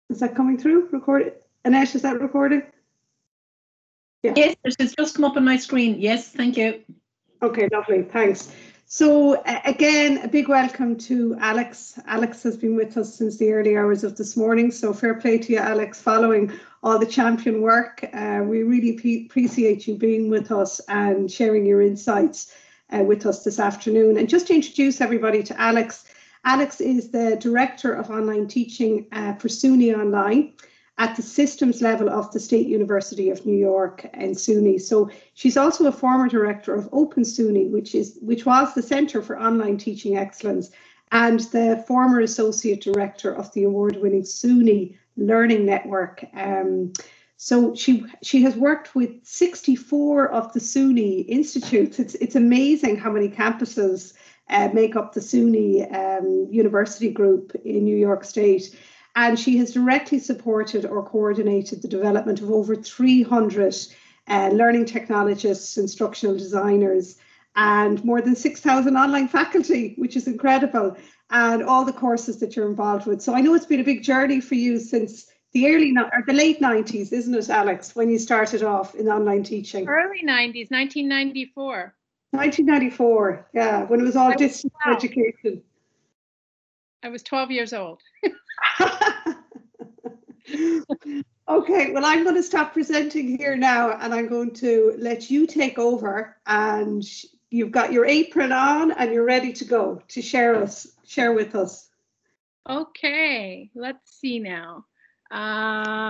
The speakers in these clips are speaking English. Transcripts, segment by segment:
Is that coming through? Recorded? Annette, is that recording? Yeah. Yes, it's just come up on my screen. Yes, thank you. Okay, lovely. Thanks. So again, a big welcome to Alex. Alex has been with us since the early hours of this morning. So fair play to you, Alex, following all the champion work. We really appreciate you being with us and sharing your insights with us this afternoon. And just to introduce everybody to Alex, Alex is the Director of Online Teaching for SUNY Online at the systems level of the State University of New York and SUNY. So she's also a former director of Open SUNY, which was the Centre for Online Teaching Excellence, and the former associate director of the award-winning SUNY Learning Network. So she has worked with 64 of the SUNY institutes. It's amazing how many campuses make up the SUNY University Group in New York State. And she has directly supported or coordinated the development of over 300 learning technologists, instructional designers, and more than 6,000 online faculty, which is incredible, and all the courses that you're involved with. So I know it's been a big journey for you since the late 90s, isn't it, Alex, when you started off in online teaching? Early 90s, 1994. 1994, yeah, when it was all distance education. I was 12 years old. Okay, well, I'm going to stop presenting here now, and I'm going to let you take over. And you've got your apron on, and you're ready to go to share with us. Okay, let's see now.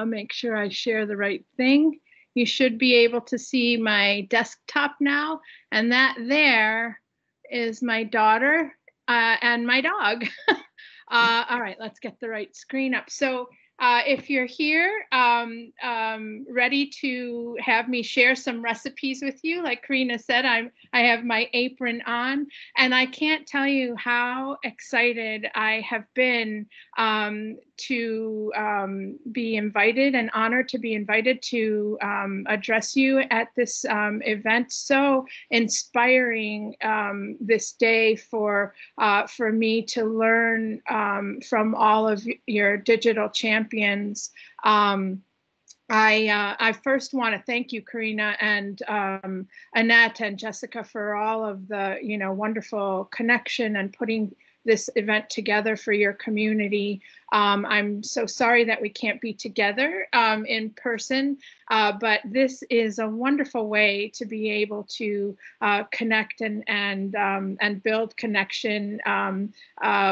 Make sure I share the right thing. You should be able to see my desktop now, and that there is my daughter and my dog. All right, let's get the right screen up. So if you're here, ready to have me share some recipes with you, like Karina said, I have my apron on, and I can't tell you how excited I have been to be invited and honored to be invited to address you at this event. So inspiring this day for me to learn from all of your digital champions. I first want to thank you, Karina, and Annette and Jessica, for all of the wonderful connection and putting this event together for your community. I'm so sorry that we can't be together in person, but this is a wonderful way to be able to connect and build connection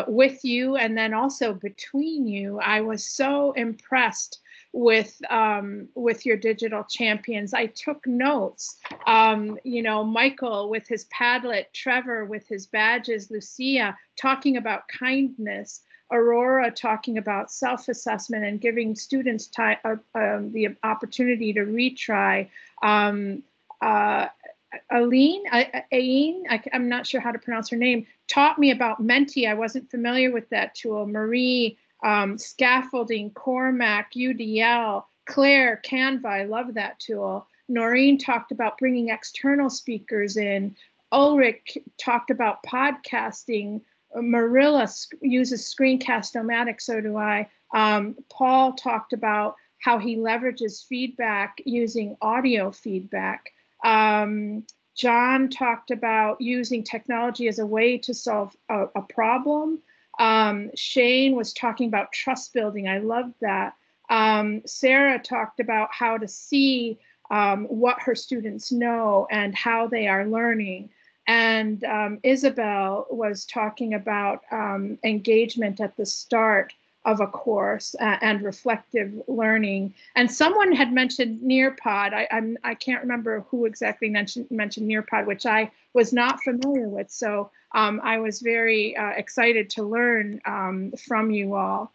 with you, and then also between you. I was so impressed with your digital champions. I took notes. Michael with his Padlet, Trevor with his badges, Lucia talking about kindness, Aurora talking about self-assessment and giving students the opportunity to retry. Aline, I'm not sure how to pronounce her name, taught me about Menti. I wasn't familiar with that tool. Marie, scaffolding, Cormac, UDL, Claire, Canva, I love that tool. Noreen talked about bringing external speakers in. Ulrich talked about podcasting. Marilla uses Screencast-O-Matic, so do I. Paul talked about how he leverages feedback using audio feedback. John talked about using technology as a way to solve a problem. Shane was talking about trust building. I loved that. Sarah talked about how to see what her students know and how they are learning. And Isabel was talking about engagement at the start of a course and reflective learning. And someone had mentioned Nearpod. I can't remember who exactly mentioned Nearpod, which I was not familiar with. So I was very excited to learn from you all.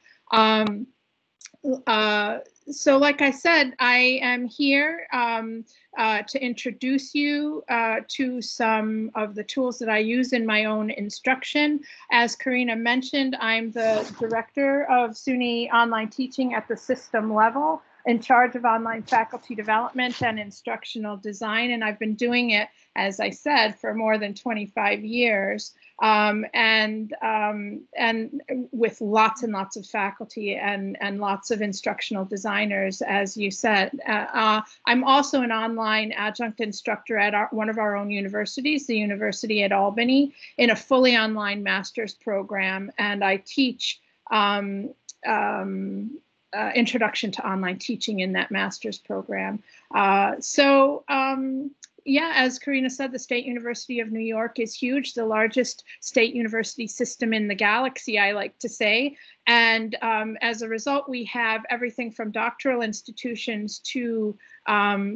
So like I said, I am here to introduce you to some of the tools that I use in my own instruction. As Karina mentioned, I'm the director of SUNY Online Teaching at the system level, in charge of online faculty development and instructional design. And I've been doing it, as I said, for more than 25 years. and with lots and lots of faculty and lots of instructional designers, as you said. I'm also an online adjunct instructor at one of our own universities, the University at Albany, in a fully online master's program, and I teach introduction to online teaching in that master's program. Yeah, as Karina said, the State University of New York is huge, the largest state university system in the galaxy, I like to say. And as a result, we have everything from doctoral institutions to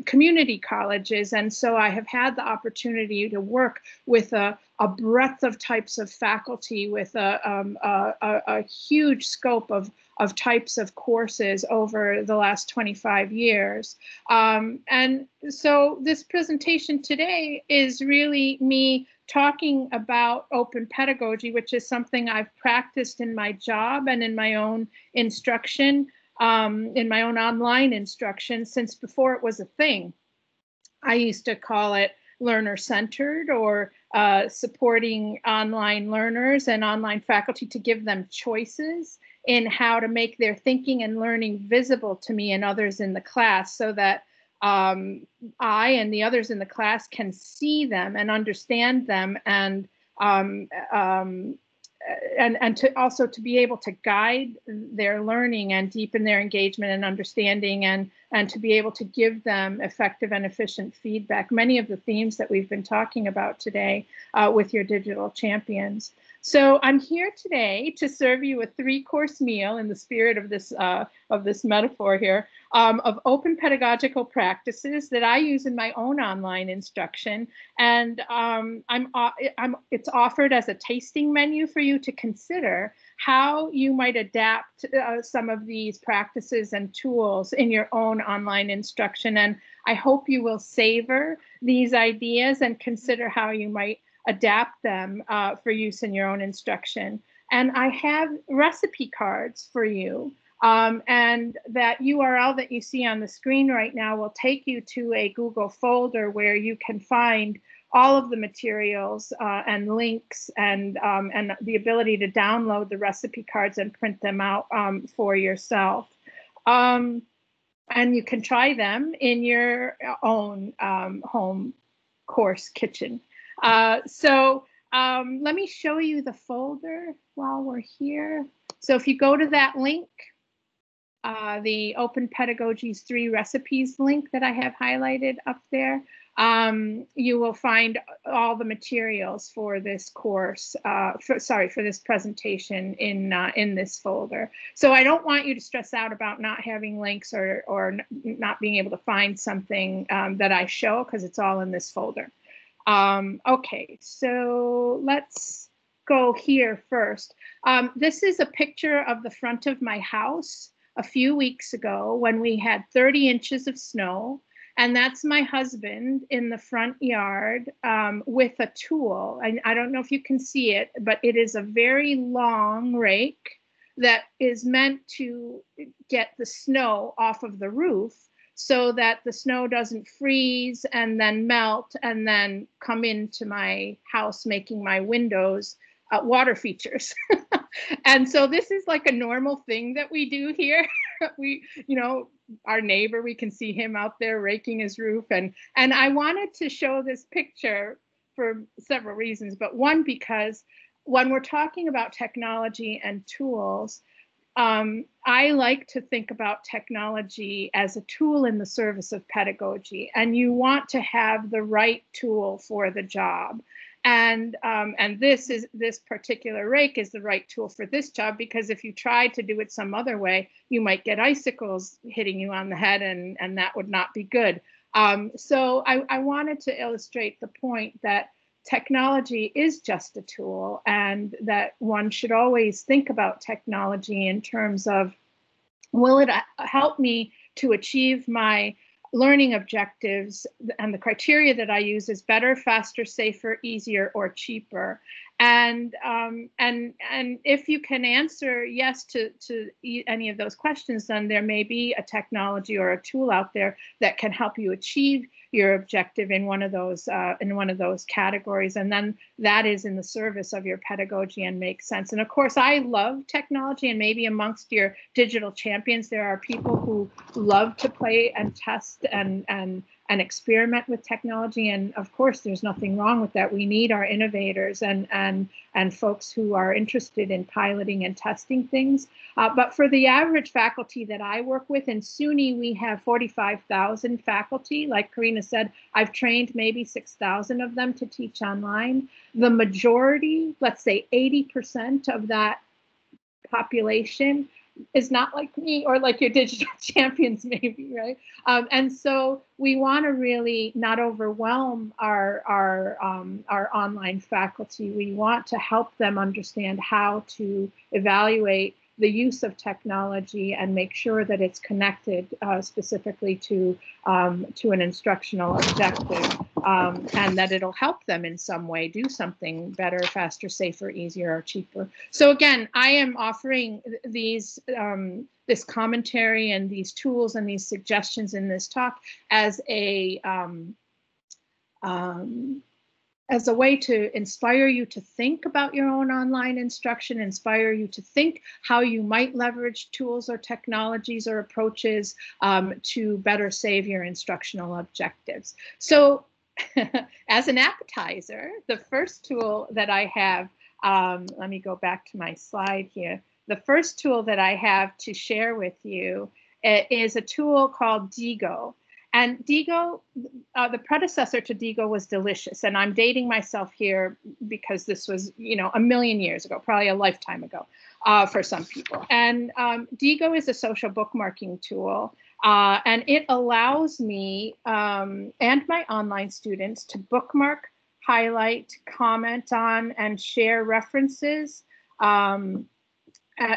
community colleges. And so I have had the opportunity to work with a breadth of types of faculty, with a huge scope of types of courses over the last 25 years. And so this presentation today is really me talking about open pedagogy, which is something I've practiced in my job and in my own instruction, in my own online instruction since before it was a thing. I used to call it learner-centered, or supporting online learners and online faculty to give them choices in how to make their thinking and learning visible to me and others in the class, so that I and the others in the class can see them and understand them, and to also to be able to guide their learning and deepen their engagement and understanding, and to be able to give them effective and efficient feedback. Many of the themes that we've been talking about today with your digital champions. So I'm here today to serve you a 3-course meal in the spirit of this metaphor here, of open pedagogical practices that I use in my own online instruction. And it's offered as a tasting menu for you to consider how you might adapt some of these practices and tools in your own online instruction. And I hope you will savor these ideas and consider how you might adapt them for use in your own instruction. And I have recipe cards for you. And that URL that you see on the screen right now will take you to a Google folder where you can find all of the materials and links and the ability to download the recipe cards and print them out for yourself. And you can try them in your own home course kitchen. So let me show you the folder while we're here. So if you go to that link, the Open Pedagogy's 3 recipes link that I have highlighted up there, you will find all the materials for this course, for this presentation in this folder. So I don't want you to stress out about not having links or not being able to find something that I show, because it's all in this folder. Okay, so let's go here first. This is a picture of the front of my house a few weeks ago when we had 30 inches of snow. And that's my husband in the front yard with a tool. And I don't know if you can see it, but it is a very long rake that is meant to get the snow off of the roof, so that the snow doesn't freeze and then melt and then come into my house, making my windows water features. And so this is like a normal thing that we do here. Our neighbor, we can see him out there raking his roof. And I wanted to show this picture for several reasons, but one, because when we're talking about technology and tools, I like to think about technology as a tool in the service of pedagogy, and you want to have the right tool for the job. And this particular rake is the right tool for this job, because if you tried to do it some other way, you might get icicles hitting you on the head, and that would not be good. So I wanted to illustrate the point that technology is just a tool, and that one should always think about technology in terms of, will it help me to achieve my learning objectives? And the criteria that I use is better, faster, safer, easier, or cheaper. And if you can answer yes to any of those questions, then there may be a technology or a tool out there that can help you achieve your objective in one of those categories, and then that is in the service of your pedagogy and makes sense. And of course, I love technology, and maybe amongst your digital champions, there are people who love to play and test and experiment with technology. And of course, there's nothing wrong with that. We need our innovators and folks who are interested in piloting and testing things. But for the average faculty that I work with in SUNY, we have 45,000 faculty. Like Karina said, I've trained maybe 6,000 of them to teach online. The majority, let's say 80% of that population, is not like me or like your digital champions, maybe, right? And so we want to really not overwhelm our online faculty. We want to help them understand how to evaluate the use of technology and make sure that it's connected specifically to an instructional objective, and that it'll help them in some way do something better, faster, safer, easier, or cheaper. So again, I am offering these this commentary and these tools and these suggestions in this talk as a way to inspire you to think about your own online instruction, inspire you to think how you might leverage tools or technologies or approaches to better save your instructional objectives. So as an appetizer, the first tool that I have, let me go back to my slide here. The first tool that I have to share with you is a tool called Diigo. And Diigo, the predecessor to Diigo was Delicious. And I'm dating myself here because this was, a million years ago, probably a lifetime ago for some people. And Diigo is a social bookmarking tool. And it allows me and my online students to bookmark, highlight, comment on, and share references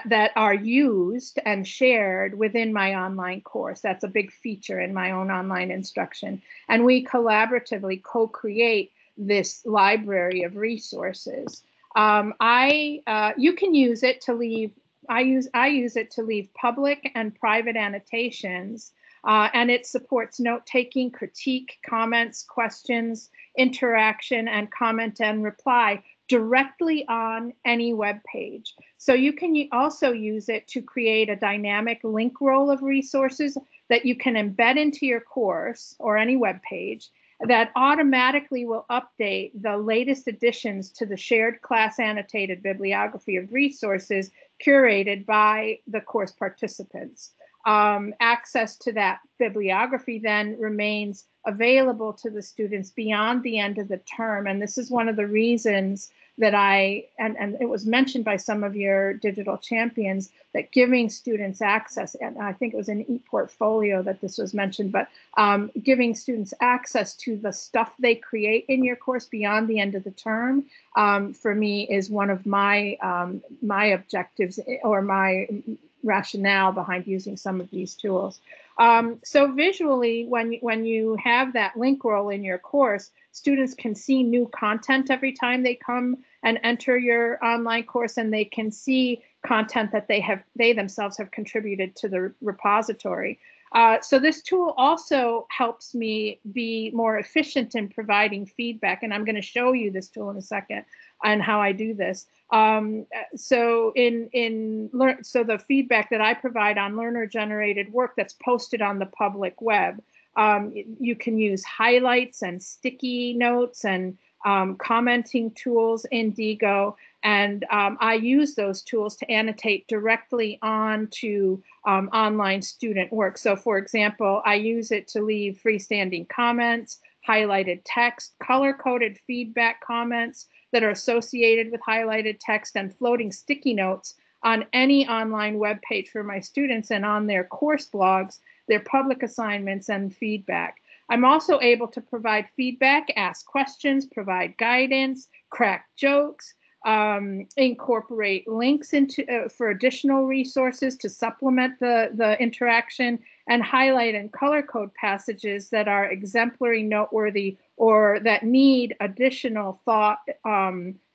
that are used and shared within my online course. That's a big feature in my own online instruction. And we collaboratively co-create this library of resources. You can use it to leave, I use it to leave public and private annotations, and it supports note-taking, critique, comments, questions, interaction, and comment and reply directly on any web page. So you can also use it to create a dynamic link roll of resources that you can embed into your course or any web page that automatically will update the latest additions to the shared class annotated bibliography of resources curated by the course participants. Access to that bibliography then remains available to the students beyond the end of the term. And this is one of the reasons that and it was mentioned by some of your digital champions, that giving students access, and I think it was in ePortfolio that this was mentioned, but giving students access to the stuff they create in your course beyond the end of the term, for me is one of my objectives or my rationale behind using some of these tools. So visually, when you have that link roll in your course, students can see new content every time they come and enter your online course, and they can see content that they themselves have contributed to the repository. So this tool also helps me be more efficient in providing feedback, and I'm going to show you this tool in a second and how I do this. So the feedback that I provide on learner-generated work that's posted on the public web, you can use highlights and sticky notes and commenting tools in Diigo, and I use those tools to annotate directly onto online student work. So for example, I use it to leave freestanding comments, highlighted text, color-coded feedback comments that are associated with highlighted text, and floating sticky notes on any online web page for my students and on their course blogs, their public assignments, and feedback. I'm also able to provide feedback, ask questions, provide guidance, crack jokes, incorporate links into for additional resources to supplement the interaction, and highlight and color code passages that are exemplary, noteworthy, or that need additional thought,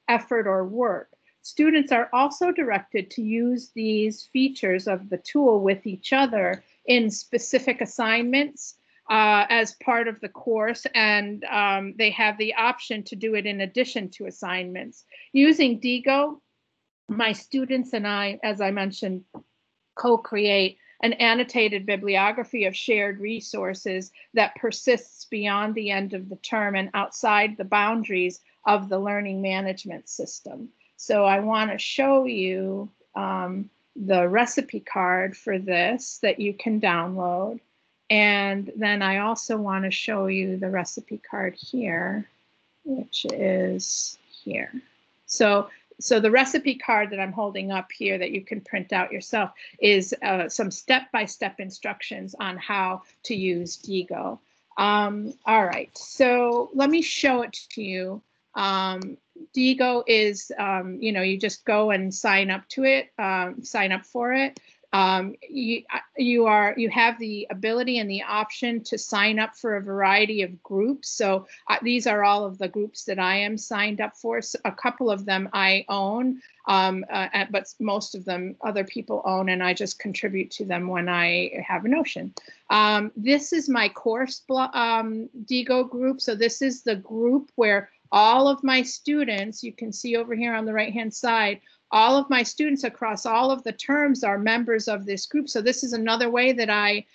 effort, or work. Students are also directed to use these features of the tool with each other in specific assignments as part of the course, and they have the option to do it in addition to assignments. Using Diigo, my students and I, as I mentioned, co-create an annotated bibliography of shared resources that persists beyond the end of the term and outside the boundaries of the learning management system. So I want to show you the recipe card for this that you can download. And then I also want to show you the recipe card here, which is here. So the recipe card that I'm holding up here that you can print out yourself is some step-by-step instructions on how to use Diigo. All right, so let me show it to you. Diigo is, you just go and sign up to it, sign up for it. You have the ability and the option to sign up for a variety of groups. So these are all of the groups that I am signed up for. So a couple of them I own, but most of them other people own, and I just contribute to them when I have a notion. This is my course Diigo group. So this is the group where all of my students, you can see over here on the right-hand side, all of my students across all of the terms are members of this group. So this is another way that I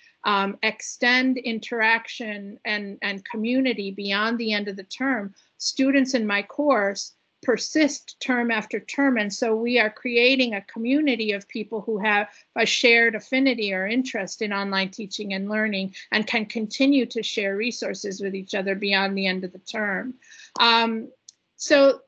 extend interaction and community beyond the end of the term. Students in my course persist term after term. And so we are creating a community of people who have a shared affinity or interest in online teaching and learning and can continue to share resources with each other beyond the end of the term. So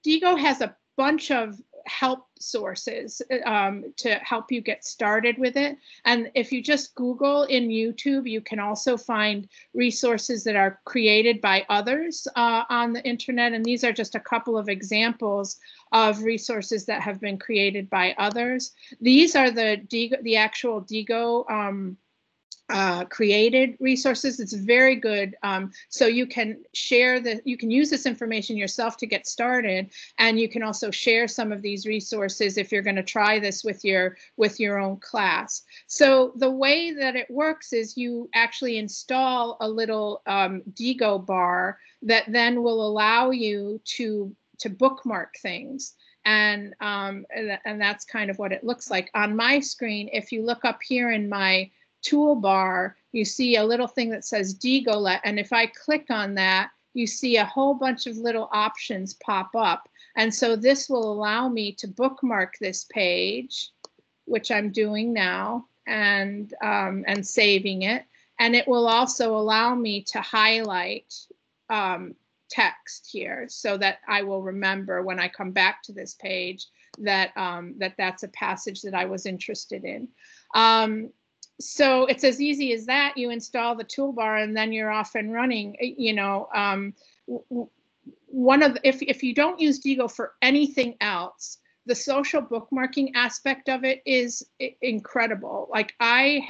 Diigo has a bunch of help sources to help you get started with it. And if you just Google in YouTube, you can also find resources that are created by others on the internet. And these are just a couple of examples of resources that have been created by others. These are the actual Diigo created resources. It's very good. So you can you can use this information yourself to get started, and you can also share some of these resources if you're going to try this with your own class. So the way that it works is you actually install a little Diigo bar that then will allow you to bookmark things. And that's kind of what it looks like. On my screen, if you look up here in my toolbar, you see a little thing that says Diigo, and if I click on that, you see a whole bunch of little options pop up. And so this will allow me to bookmark this page, which I'm doing now, and saving it. And it will also allow me to highlight text here so that I will remember when I come back to this page that that's a passage that I was interested in. So it's as easy as that. You install the toolbar and then you're off and running. If you don't use Diigo for anything else, the social bookmarking aspect of it is incredible. Like I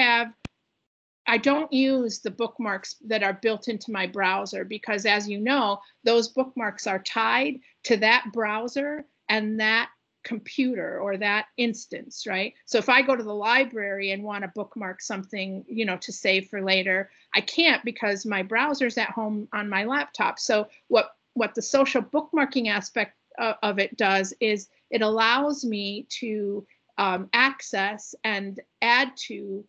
don't use the bookmarks that are built into my browser because, as you know, those bookmarks are tied to that browser and that computer or that instance, right? So if I go to the library and want to bookmark something, to save for later, I can't because my browser's at home on my laptop. So what the social bookmarking aspect of it does is it allows me to access and add to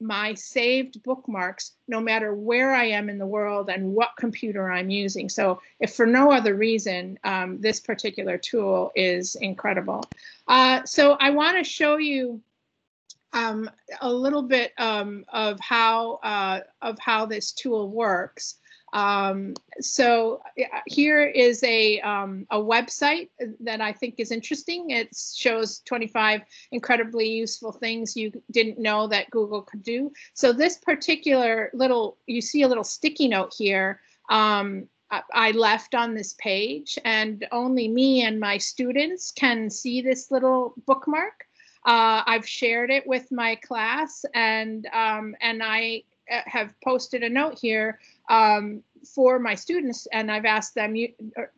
my saved bookmarks no matter where I am in the world and what computer I'm using. So if for no other reason, this particular tool is incredible. So I want to show you a little bit of how this tool works. So here is a website that I think is interesting. It shows 25 incredibly useful things you didn't know that Google could do. So this particular you see a little sticky note here I left on this page, and only me and my students can see this little bookmark. I've shared it with my class, and I have posted a note here for my students, and I've asked them,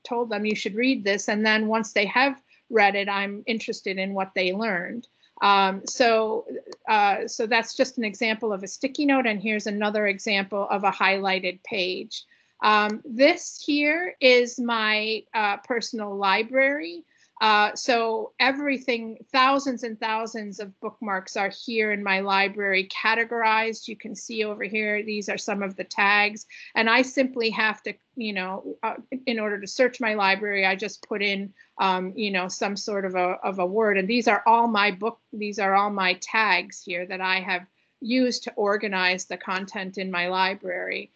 told them you should read this, and then once they have read it, I'm interested in what they learned. So so that's just an example of a sticky note, and here's another example of a highlighted page. This here is my personal library. So everything, thousands and thousands of bookmarks are here in my library, categorized. You can see over here, these are some of the tags. And I simply have to, you know, in order to search my library, I just put in, you know, some sort of a word. And these are all my tags here that I have used to organize the content in my library.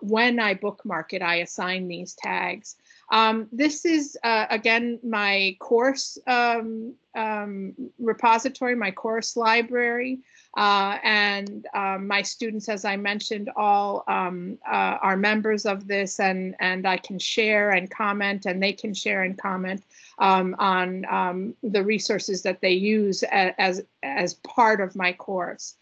When I bookmark it, I assign these tags. This is, again, my course repository, my course library, and my students, as I mentioned, all are members of this, and I can share and comment, and they can share and comment on the resources that they use as part of my course.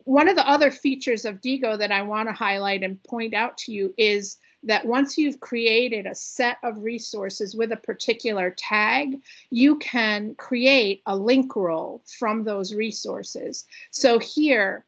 One of the other features of Diigo that I want to highlight and point out to you is that once you've created a set of resources with a particular tag, you can create a link roll from those resources. So here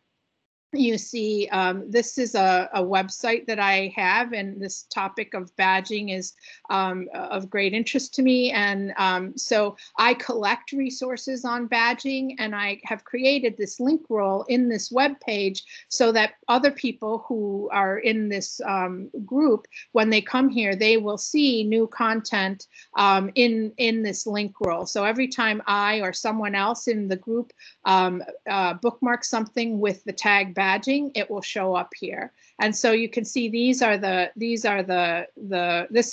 you see, this is a website that I have, and this topic of badging is of great interest to me. And so I collect resources on badging, and I have created this link roll in this web page so that other people who are in this group, when they come here, they will see new content in this link roll. So every time I or someone else in the group bookmark something with the tag badging, it will show up here. And so you can see this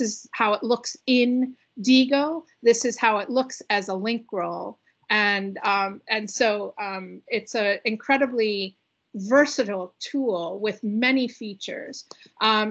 is how it looks in Diigo. This is how it looks as a link roll. And so it's an incredibly versatile tool with many features.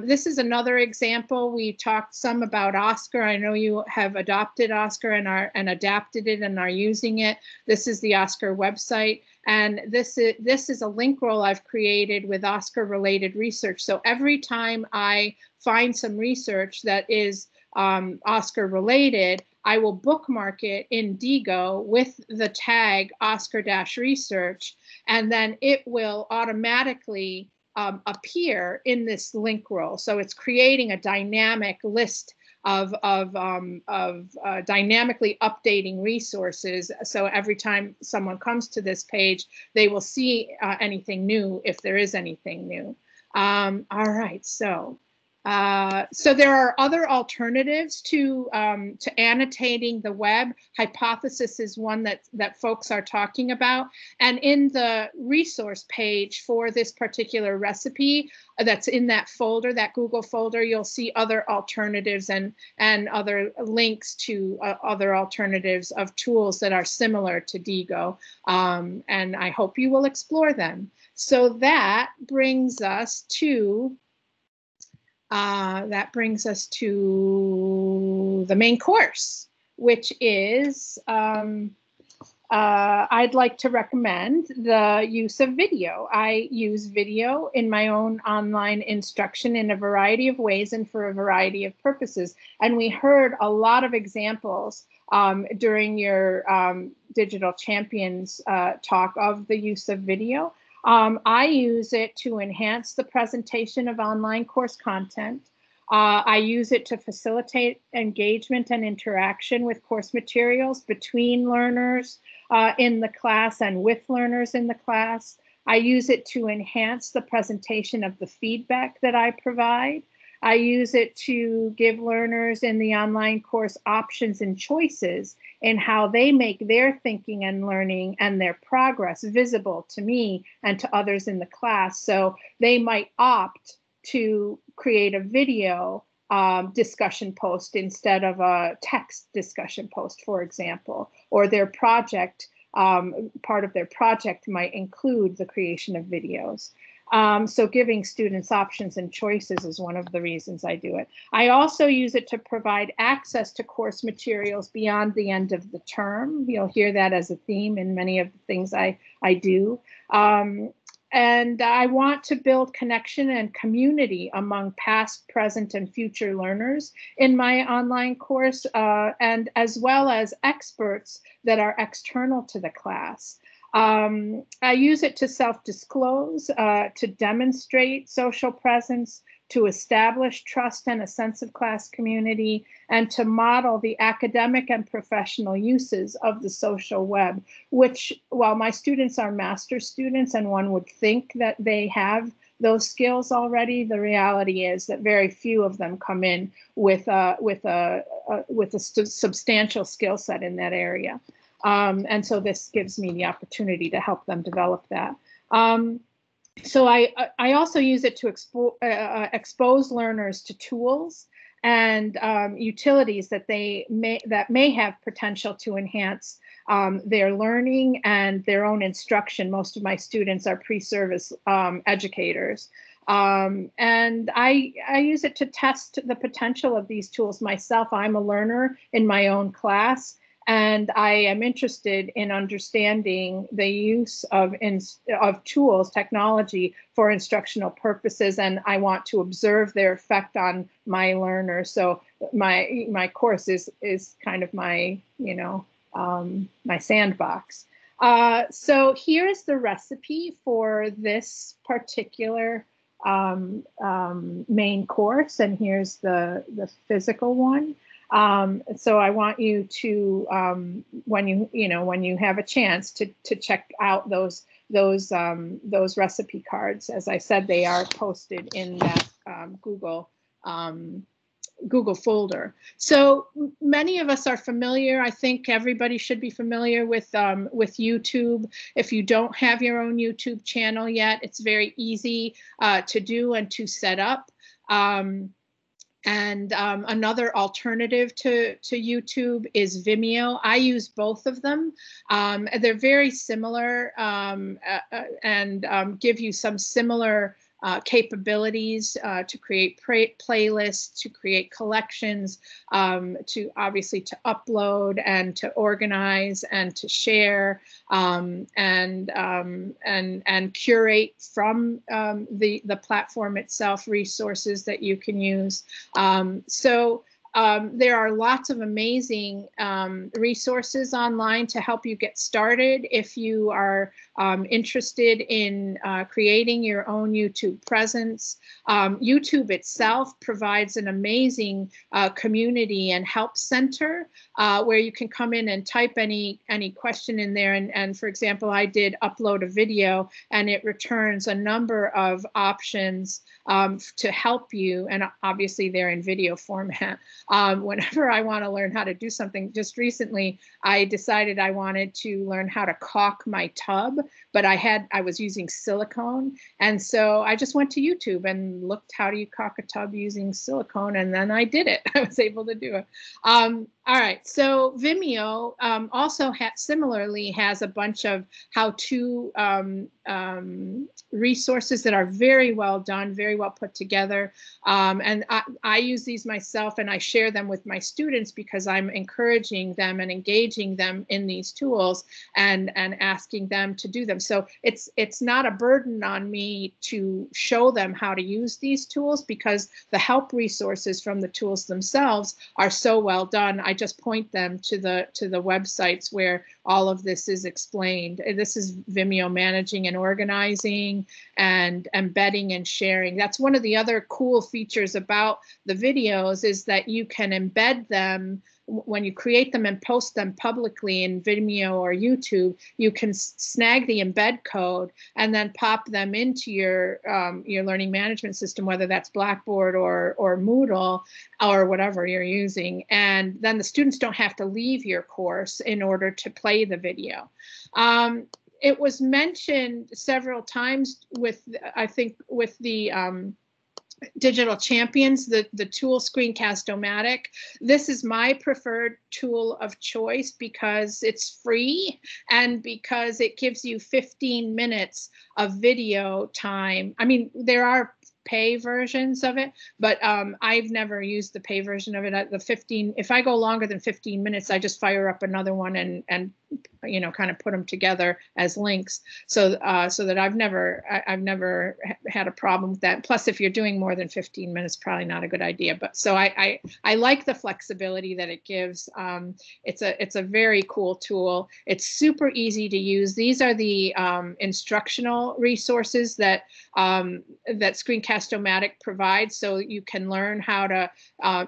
This is another example. We talked some about Oscar. I know you have adopted Oscar and adapted it and are using it. This is the Oscar website. And this is a link roll I've created with Oscar related research. So every time I find some research that is Oscar related, I will bookmark it in Diigo with the tag Oscar-research, and then it will automatically appear in this link roll. So it's creating a dynamic list of dynamically updating resources. So every time someone comes to this page, they will see anything new if there is anything new. All right, so there are other alternatives to annotating the web. Hypothesis is one that folks are talking about. And in the resource page for this particular recipe that's in that folder, that Google folder, you'll see other alternatives and other links to other alternatives of tools that are similar to Diigo. And I hope you will explore them. So that brings us to the main course, which is I'd like to recommend the use of video. I use video in my own online instruction in a variety of ways and for a variety of purposes. And we heard a lot of examples during your Digital Champions talk of the use of video. I use it to enhance the presentation of online course content. I use it to facilitate engagement and interaction with course materials between learners in the class and with learners in the class. I use it to enhance the presentation of the feedback that I provide. I use it to give learners in the online course options and choices in how they make their thinking and learning and their progress visible to me and to others in the class. So they might opt to create a video discussion post instead of a text discussion post, for example, or their project, part of their project might include the creation of videos. So giving students options and choices is one of the reasons I do it. I also use it to provide access to course materials beyond the end of the term. You'll hear that as a theme in many of the things I do. And I want to build connection and community among past, present, and future learners in my online course, and as well as experts that are external to the class. I use it to self-disclose, to demonstrate social presence, to establish trust and a sense of class community, and to model the academic and professional uses of the social web, which, while my students are master's students and one would think that they have those skills already, the reality is that very few of them come in with a substantial skill set in that area. And so this gives me the opportunity to help them develop that. So I also use it to expose learners to tools and utilities that may have potential to enhance their learning and their own instruction. Most of my students are pre-service educators. And I use it to test the potential of these tools myself. I'm a learner in my own class, and I am interested in understanding the use of tools, technology for instructional purposes, and I want to observe their effect on my learners. So my course is kind of my, my sandbox. So here's the recipe for this particular main course, and here's the physical one. So I want you to, when you have a chance to check out those recipe cards. As I said, they are posted in that Google folder. So many of us are familiar. I think everybody should be familiar with YouTube. If you don't have your own YouTube channel yet, it's very easy to do and to set up. And another alternative to YouTube is Vimeo. I use both of them. They're very similar and give you some similar capabilities to create playlists, to create collections, to obviously to upload and to organize and to share and curate from the platform itself resources that you can use. So there are lots of amazing resources online to help you get started if you are interested in creating your own YouTube presence. YouTube itself provides an amazing community and help center where you can come in and type any question in there. And for example, I did upload a video and it returns a number of options to help you. And obviously they're in video format. Whenever I want to learn how to do something, just recently, I decided I wanted to learn how to caulk my tub, but I was using silicone. And so I just went to YouTube and looked, how do you caulk a tub using silicone? And then I did it. I was able to do it. All right, so Vimeo also similarly has a bunch of how-to resources that are very well done, very well put together. And I use these myself and I share them with my students because I'm encouraging them and engaging them in these tools and asking them to do them. So it's not a burden on me to show them how to use these tools because the help resources from the tools themselves are so well done. I just point them to the websites where all of this is explained. This is Vimeo managing and organizing and embedding and sharing. That's one of the other cool features about the videos is that you can embed them when you create them and post them publicly in Vimeo or YouTube. You can snag the embed code and then pop them into your learning management system, whether that's Blackboard or Moodle or whatever you're using. And then the students don't have to leave your course in order to play the video. It was mentioned several times with, I think, with the Digital Champions, the tool Screencast-O-Matic. This is my preferred tool of choice because it's free and because it gives you 15 minutes of video time. I mean, there are pay versions of it, but I've never used the pay version of it. If I go longer than 15 minutes, I just fire up another one and kind of put them together as links, so that I've never had a problem with that. Plus, if you're doing more than 15 minutes, probably not a good idea. But so I like the flexibility that it gives. It's a very cool tool. It's super easy to use. These are the instructional resources that Screencast-O-Matic provides, so you can learn how to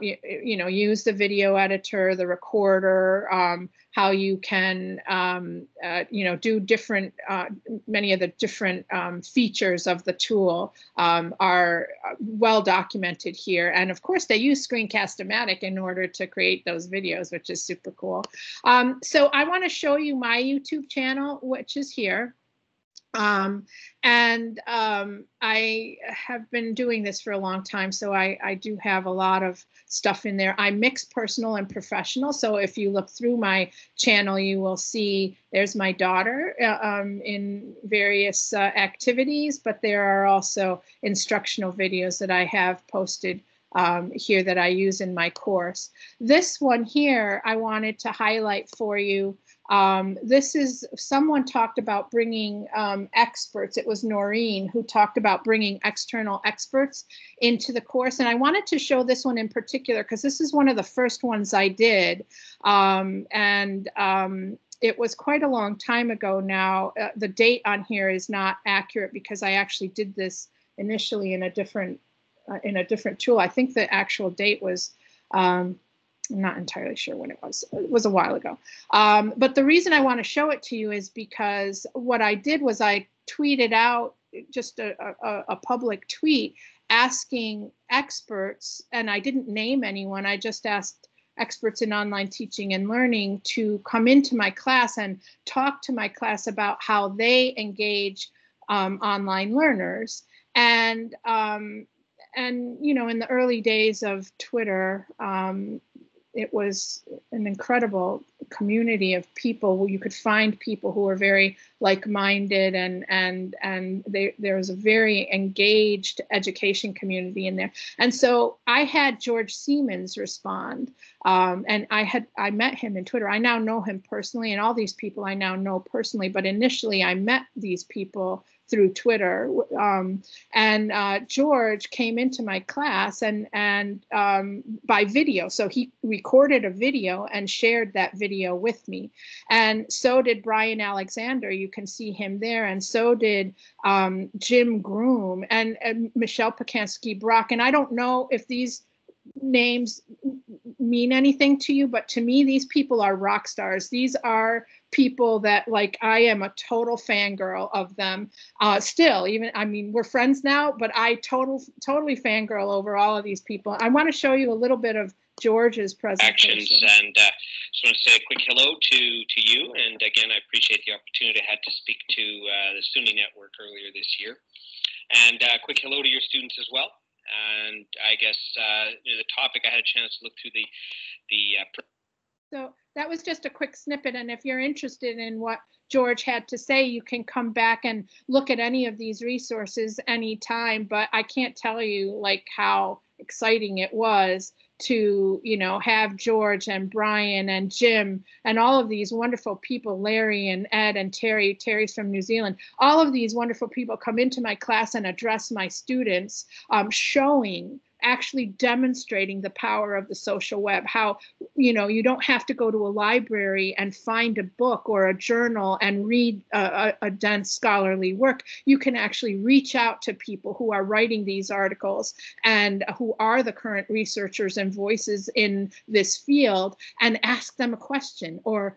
use the video editor, the recorder, how you can do different, many of the different features of the tool are well documented here. And of course, they use Screencast-O-Matic in order to create those videos, which is super cool. So I want to show you my YouTube channel, which is here. I have been doing this for a long time, so I do have a lot of stuff in there. I mix personal and professional, so if you look through my channel, you will see there's my daughter in various activities, but there are also instructional videos that I have posted here that I use in my course. This one here, I wanted to highlight for you. This is, someone talked about bringing experts. It was Noreen who talked about bringing external experts into the course. And I wanted to show this one in particular because this is one of the first ones I did. It was quite a long time ago now. The date on here is not accurate because I actually did this initially in a different tool. I think the actual date was, I'm not entirely sure when it was. It was a while ago. But the reason I want to show it to you is because what I did was I tweeted out just a public tweet asking experts, and I didn't name anyone. I just asked experts in online teaching and learning to come into my class and talk to my class about how they engage online learners. And in the early days of Twitter, it was an incredible community of people who you could find people who were very like-minded, and there was a very engaged education community in there. And so I had George Siemens respond, and I met him in Twitter. I now know him personally, and all these people I now know personally, but initially I met these people through Twitter, and George came into my class and by video. So he recorded a video and shared that video with me. And so did Brian Alexander. You can see him there. And so did Jim Groom and Michelle Pacansky-Brock. And I don't know if these names mean anything to you, but to me, these people are rock stars. These are people that, like, I am a total fangirl of them. Still, even, I mean, we're friends now, but I totally fangirl over all of these people. I want to show you a little bit of George's presentation. And just want to say a quick hello to you. And again, I appreciate the opportunity I had to speak to the SUNY network earlier this year. And a quick hello to your students as well. And I guess the topic, I had a chance to look through So that was just a quick snippet. And if you're interested in what George had to say, you can come back and look at any of these resources anytime. But I can't tell you like how exciting it was to, have George and Brian and Jim and all of these wonderful people, Larry and Ed and Terry. Terry's from New Zealand. All of these wonderful people come into my class and address my students, actually demonstrating the power of the social web, how, you don't have to go to a library and find a book or a journal and read a dense scholarly work. You can actually reach out to people who are writing these articles and who are the current researchers and voices in this field and ask them a question or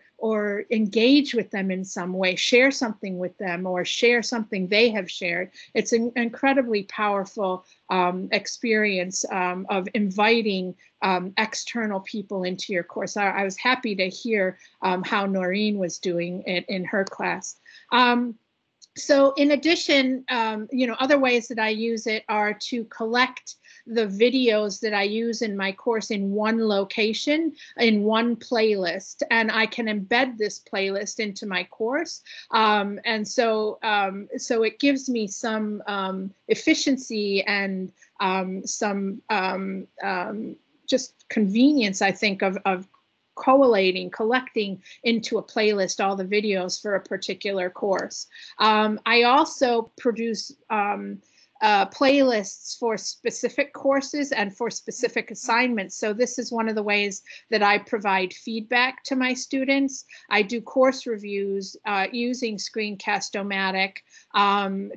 engage with them in some way, share something with them or share something they have shared. It's an incredibly powerful experience of inviting external people into your course. I was happy to hear how Noreen was doing it in her class. So in addition, other ways that I use it are to collect the videos that I use in my course in one location, in one playlist, and I can embed this playlist into my course. So it gives me some efficiency and some just convenience, I think, of collecting into a playlist all the videos for a particular course. I also produce playlists for specific courses and for specific assignments. So this is one of the ways that I provide feedback to my students. I do course reviews using Screencast-O-Matic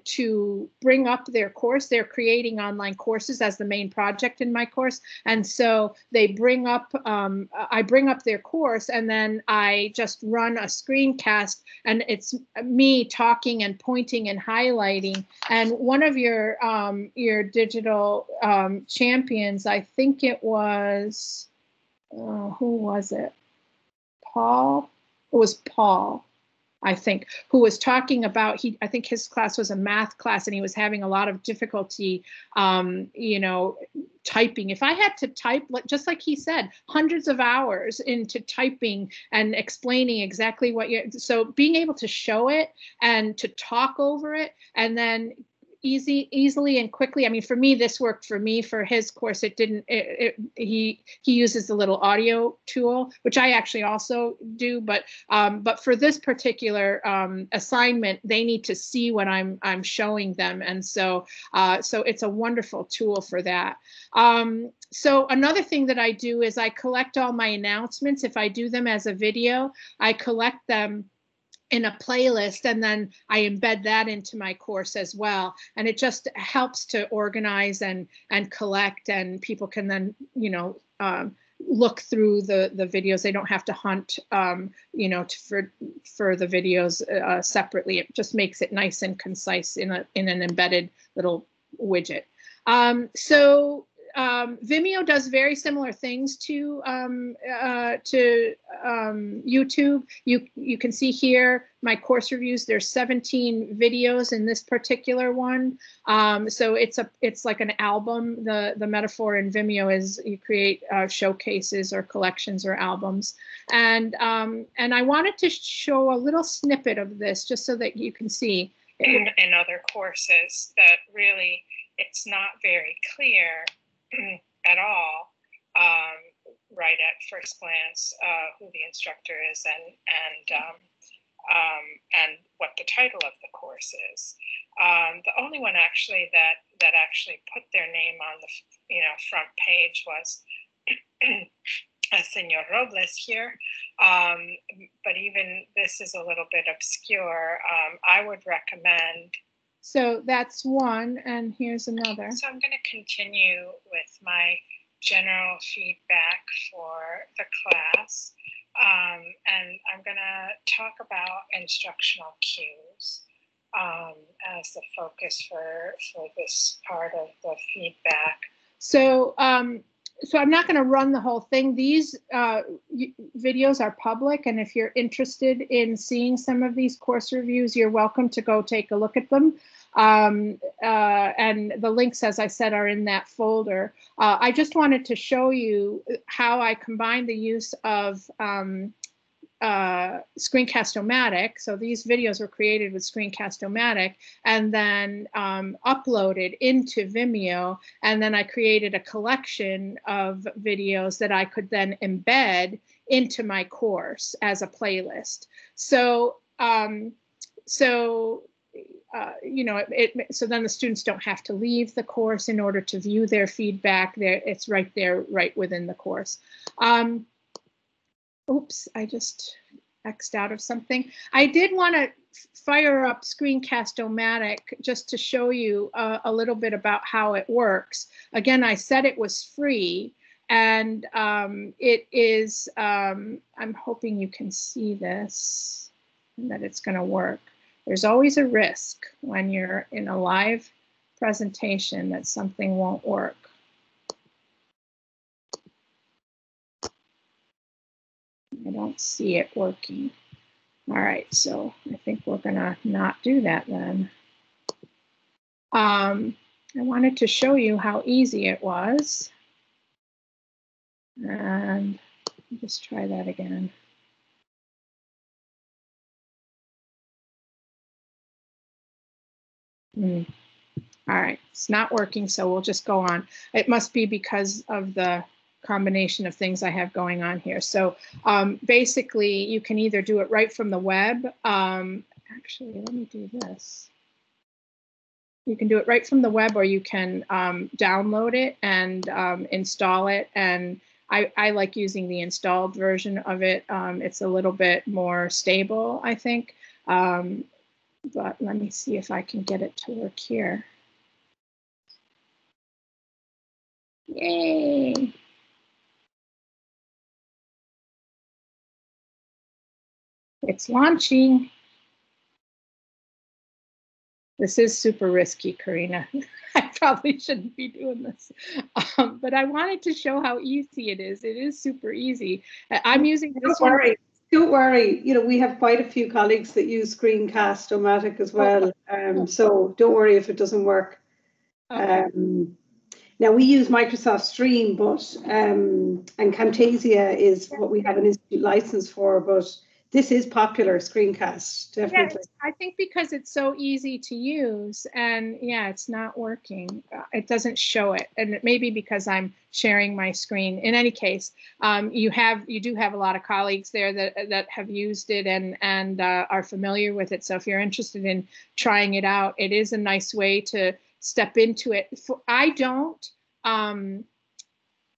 to bring up their course. They're creating online courses as the main project in my course. And so they bring up, I bring up their course, and then I just run a screencast, and it's me talking and pointing and highlighting. And one of your digital champions, I think it was, who was it? Paul? It was Paul, I think, who was talking about, I think his class was a math class, and he was having a lot of difficulty, you know, typing. If I had to type, just like he said, hundreds of hours into typing and explaining exactly what so being able to show it and to talk over it, and then easily and quickly. I mean, for me, this worked for me. For his course, it didn't. He uses the little audio tool, which I actually also do. But for this particular assignment, they need to see what I'm showing them, and so it's a wonderful tool for that. So another thing that I do is I collect all my announcements. If I do them as a video, I collect them in a playlist, and then I embed that into my course as well. And it just helps to organize and collect, and people can then, you know, look through the videos. They don't have to hunt, you know, for the videos separately. It just makes it nice and concise in an embedded little widget. Vimeo does very similar things to YouTube. You can see here my course reviews. There's 17 videos in this particular one. So it's like an album. The metaphor in Vimeo is you create showcases or collections or albums. And I wanted to show a little snippet of this just so that you can see. In other courses that really it's not very clear at all, right at first glance, who the instructor is and what the title of the course is. The only one actually that actually put their name on the front page was Senor Robles here, but even this is a little bit obscure. I would recommend. So that's one, and here's another. So I'm going to continue with my general feedback for the class, and I'm going to talk about instructional cues as the focus for this part of the feedback. So I'm not going to run the whole thing. These videos are public, and if you're interested in seeing some of these course reviews, you're welcome to go take a look at them. And the links, as I said, are in that folder. I just wanted to show you how I combine the use of Screencast-O-Matic. So these videos were created with Screencast-O-Matic and then uploaded into Vimeo. And then I created a collection of videos that I could then embed into my course as a playlist. So, you know, so then the students don't have to leave the course in order to view their feedback. It's right there, right within the course. Oops, I just X'd out of something. I did want to fire up Screencast-O-Matic just to show you a little bit about how it works. Again, I said it was free, and it is, I'm hoping you can see this and that it's going to work. There's always a risk when you're in a live presentation that something won't work. I don't see it working. All right, so I think we're gonna not do that then. I wanted to show you how easy it was. And just try that again. All right, it's not working, so we'll just go on. It must be because of the combination of things I have going on here. So basically, you can either do it right from the web. Actually, let me do this. You can do it right from the web, or you can download it and install it. And I like using the installed version of it. It's a little bit more stable, I think. But let me see if I can get it to work here. Yay! It's launching. This is super risky, Karina. I probably shouldn't be doing this, but I wanted to show how easy it is. It is super easy. I'm using this Don't worry. Don't worry. You know, we have quite a few colleagues that use Screencast-O-Matic as well. So don't worry if it doesn't work. Okay. Now we use Microsoft Stream, but and Camtasia is what we have an institute license for, but this is popular, Screencast, definitely. Yes, I think because it's so easy to use, and yeah, it's not working. It doesn't show it, and it may be because I'm sharing my screen. In any case, you do have a lot of colleagues there that have used it and are familiar with it. So if you're interested in trying it out, it is a nice way to step into it.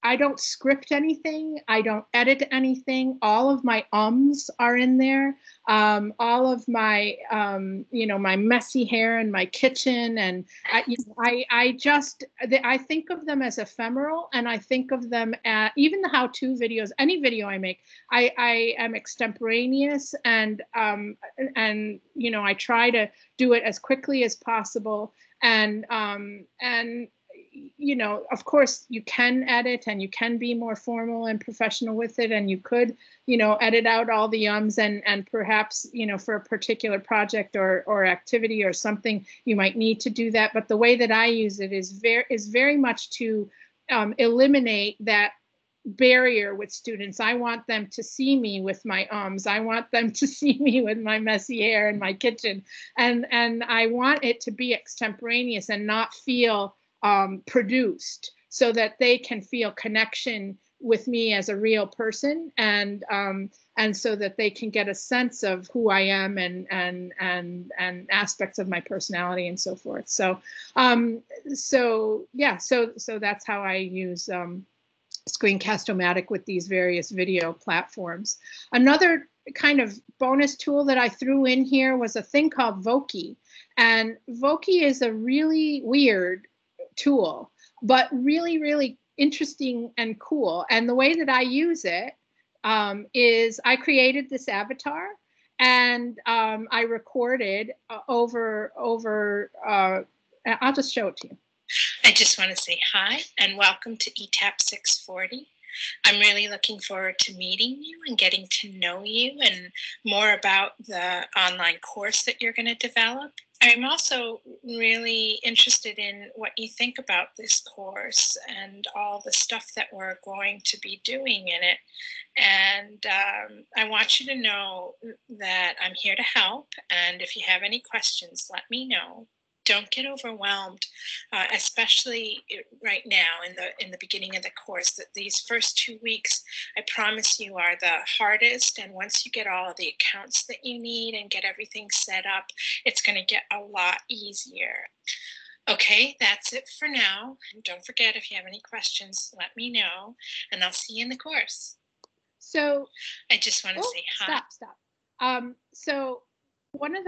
I don't script anything. I don't edit anything. All of my ums are in there. All of my, my messy hair in my kitchen. And I think of them as ephemeral, and I think of them at even the how-to videos, any video I make, I am extemporaneous, and I try to do it as quickly as possible. And of course you can edit and you can be more formal and professional with it, and you could, edit out all the ums and perhaps, for a particular project or activity or something, you might need to do that. But the way that I use it is very much to eliminate that barrier with students. I want them to see me with my ums. I want them to see me with my messy hair in my kitchen. And I want it to be extemporaneous and not feel produced, so that they can feel connection with me as a real person, and so that they can get a sense of who I am and aspects of my personality and so forth. So so that's how I use Screencast-O-Matic with these various video platforms. Another kind of bonus tool that I threw in here was a thing called Voki, and Voki is a really weird tool, but really, really interesting and cool. And the way that I use it is I created this avatar, and I recorded over I'll just show it to you. I just want to say hi and welcome to ETAP 640. I'm really looking forward to meeting you and getting to know you and more about the online course that you're going to develop. I'm also really interested in what you think about this course and all the stuff that we're going to be doing in it. And I want you to know that I'm here to help. And if you have any questions, let me know. Don't get overwhelmed, especially right now in the beginning of the course. That these first 2 weeks, I promise you, are the hardest. And once you get all of the accounts that you need and get everything set up, it's going to get a lot easier. Okay, that's it for now. And don't forget, if you have any questions, let me know, and I'll see you in the course. So I just want to say hi. Stop. So one of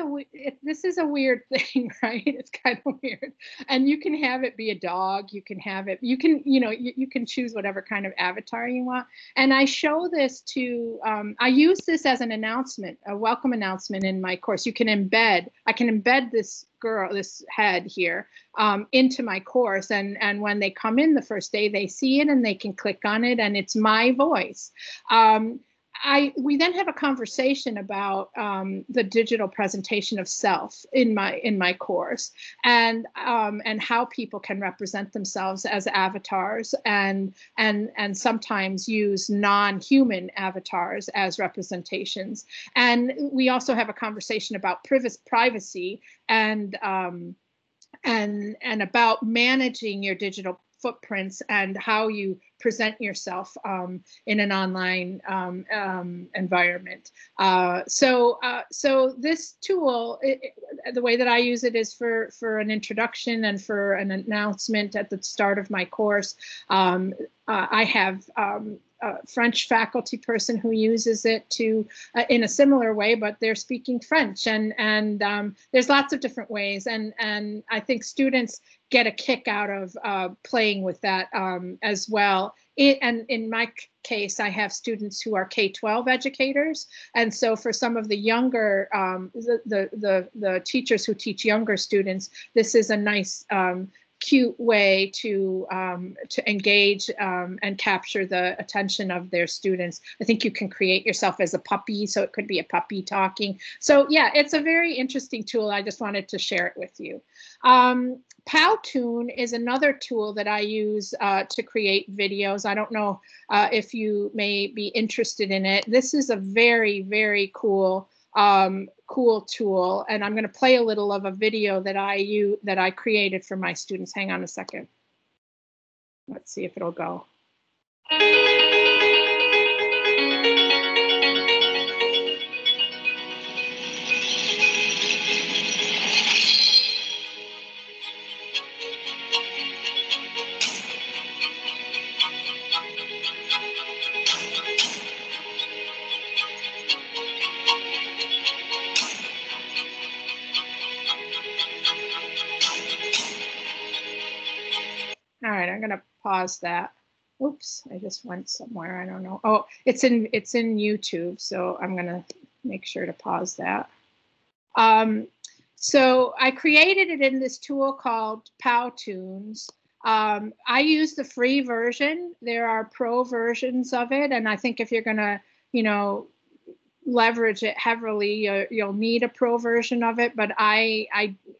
this is a weird thing, right? It's kind of weird. And you can have it be a dog. You can have it, you can choose whatever kind of avatar you want. And I show this to, I use this as an announcement, a welcome announcement in my course. I can embed this head here into my course. And when they come in the first day, they see it and they can click on it, and it's my voice. We then have a conversation about the digital presentation of self in my course, and how people can represent themselves as avatars, and sometimes use non-human avatars as representations. And we also have a conversation about privacy and about managing your digital footprints and how you present yourself in an online environment. So this tool, the way that I use it is for an introduction and for an announcement at the start of my course. I have a French faculty person who uses it to in a similar way, but they're speaking French, and there's lots of different ways, and I think students get a kick out of playing with that as well. And in my case, I have students who are K-12 educators, and so for some of the younger, the teachers who teach younger students, this is a nice cute way to engage and capture the attention of their students. I think you can create yourself as a puppy, so it could be a puppy talking. So yeah, it's a very interesting tool. I just wanted to share it with you. Powtoon is another tool that I use to create videos. I don't know if you may be interested in it. This is a very, very cool tool, and I'm going to play a little of a video that I created for my students. Hang on a second. Let's see if it'll go. All right, I'm gonna pause that. Oops, I just went somewhere. I don't know. Oh, it's in YouTube, so I'm gonna make sure to pause that. So I created it in this tool called Powtoons. I use the free version. There are pro versions of it, and I think if you're gonna, leverage it heavily, you'll need a pro version of it, but my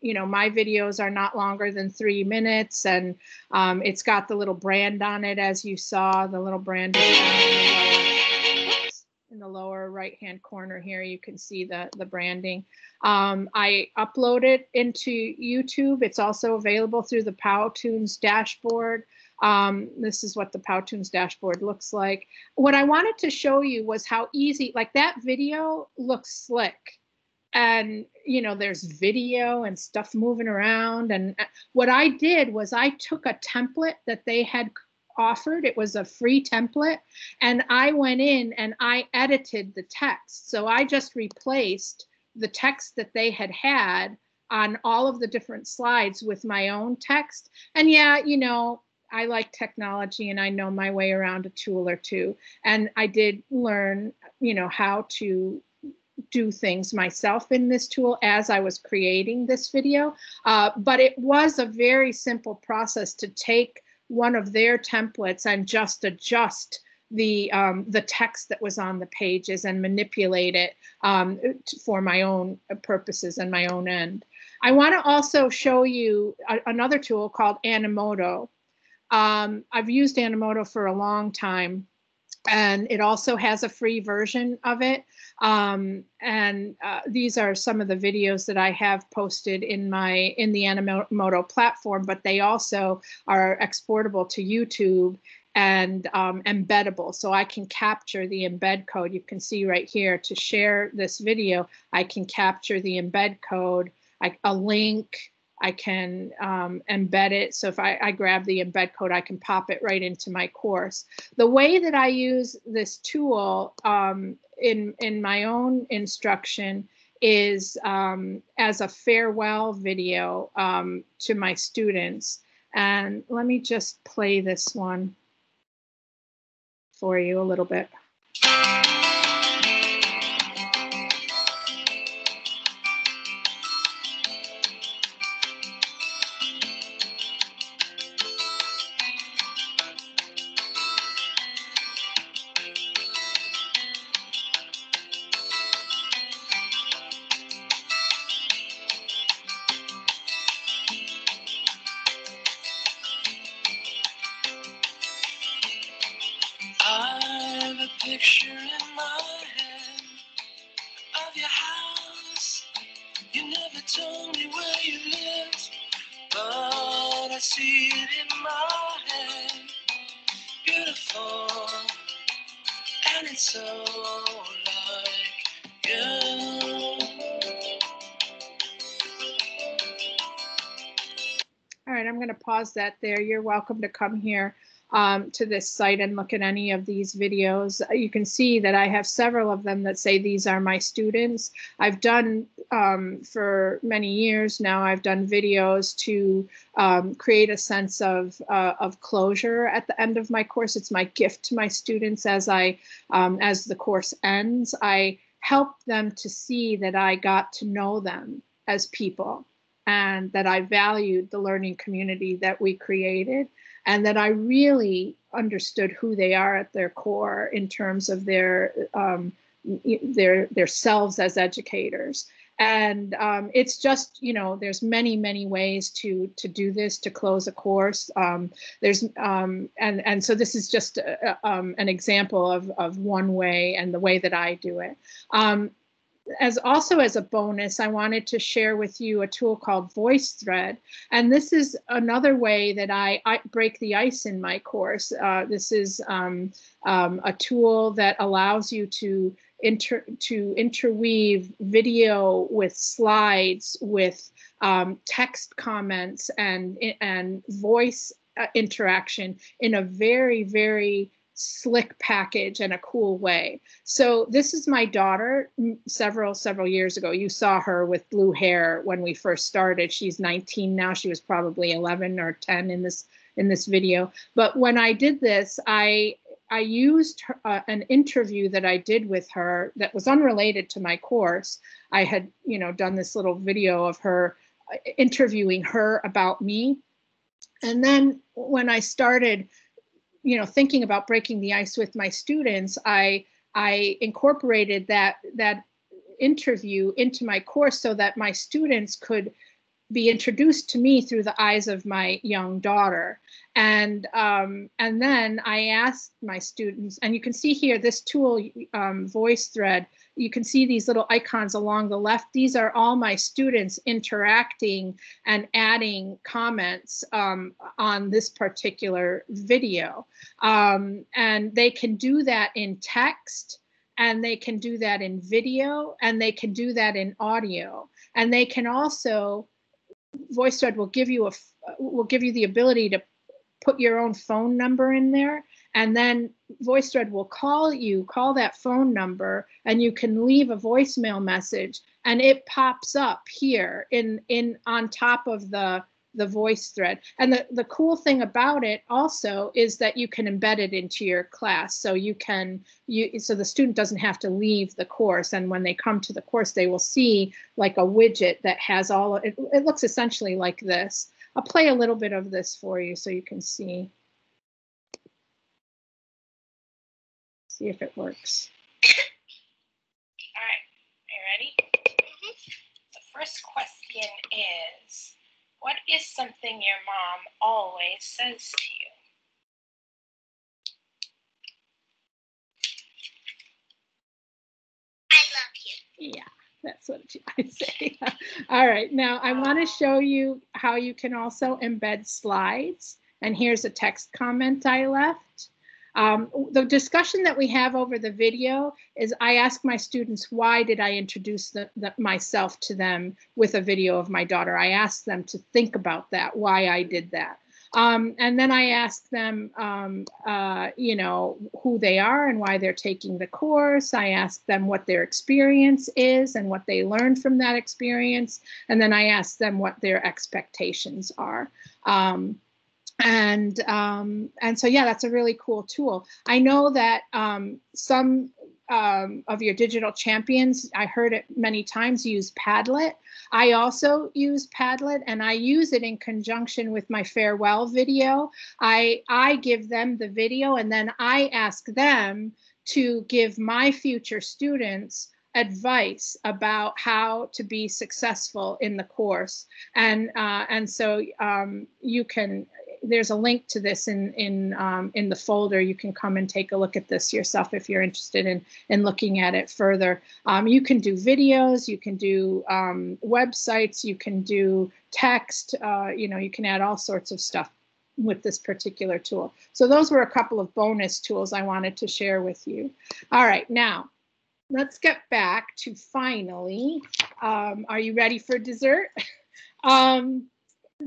videos are not longer than 3 minutes, and it's got the little brand on it, as you saw. The little brand is down in the lower right hand corner here. You can see the branding. I upload it into YouTube. It's also available through the Powtoons dashboard. This is what the Powtoons dashboard looks like. What I wanted to show you was how easy, like that video looks slick, and there's video and stuff moving around. And what I did was I took a template that they had offered. It was a free template, and I went in and I edited the text. So I just replaced the text that they had on all of the different slides with my own text. And yeah, I like technology and I know my way around a tool or two. And I did learn, how to do things myself in this tool as I was creating this video. But it was a very simple process to take one of their templates and just adjust the text that was on the pages and manipulate it for my own purposes and my own end. I want to also show you another tool called Animoto. I've used Animoto for a long time, and it also has a free version of it. These are some of the videos that I have posted in the Animoto platform, but they also are exportable to YouTube and embeddable. So I can capture the embed code. You can see right here, to share this video, I can capture the embed code, a link. I can embed it. So if I grab the embed code, I can pop it right into my course. The way that I use this tool in my own instruction is as a farewell video to my students. And let me just play this one for you a little bit. Picture in my head of your house. You never told me where you live, but I see it in my beautiful, and it's so like you. All right, I'm going to pause that there. You're welcome to come here to this site and look at any of these videos. You can see that I have several of them that say these are my students. I've done for many years now, I've done videos to create a sense of closure at the end of my course. It's my gift to my students as the course ends. I help them to see that I got to know them as people, and that I valued the learning community that we created, and that I really understood who they are at their core in terms of their selves as educators. And it's just, you know, there's many, many ways to do this, to close a course. And so this is just an example of one way and the way that I do it. As a bonus, I wanted to share with you a tool called VoiceThread. And this is another way that I break the ice in my course. This is a tool that allows you to interweave video with slides, with text comments and voice interaction in a very, very slick package and a cool way. So this is my daughter several years ago. You saw her with blue hair when we first started. She's 19 now. She was probably 11 or 10 in this video. But when I did this, I used an interview that I did with her that was unrelated to my course. I had, you know, done this little video of her interviewing her about me. And then when I started, you know, thinking about breaking the ice with my students, I incorporated that interview into my course so that my students could be introduced to me through the eyes of my young daughter. And then I asked my students, and you can see here this tool, VoiceThread, you can see these little icons along the left. These are all my students interacting and adding comments on this particular video. And they can do that in text, and they can do that in video, and they can do that in audio. And they can also, VoiceThread will give you the ability to put your own phone number in there, and then VoiceThread will call that phone number, and you can leave a voicemail message, and it pops up here on top of the VoiceThread. And the cool thing about it also is that you can embed it into your class. So so the student doesn't have to leave the course. And when they come to the course, they will see like a widget that has it looks essentially like this. I'll play a little bit of this for you so you can see if it works. All right, are you ready? The first question is, what is something your mom always says to you? I love you. Yeah, that's what I say. All right, now I want to show you how you can also embed slides. And here's a text comment I left. The discussion that we have over the video is I ask my students, why did I introduce myself to them with a video of my daughter? I ask them to think about that, why I did that. And then I ask them, you know, who they are and why they're taking the course. I ask them what their experience is and what they learned from that experience. And then I ask them what their expectations are. And so, yeah, that's a really cool tool. I know that some of your digital champions, I heard it many times, use Padlet. I also use Padlet, and I use it in conjunction with my farewell video. I give them the video, and then I ask them to give my future students advice about how to be successful in the course. And so you can, there's a link to this in the folder. You can come and take a look at this yourself if you're interested in looking at it further. You can do videos, you can do websites, you can do text, you know, you can add all sorts of stuff with this particular tool. So those were a couple of bonus tools I wanted to share with you. All right, now let's get back to finally, are you ready for dessert?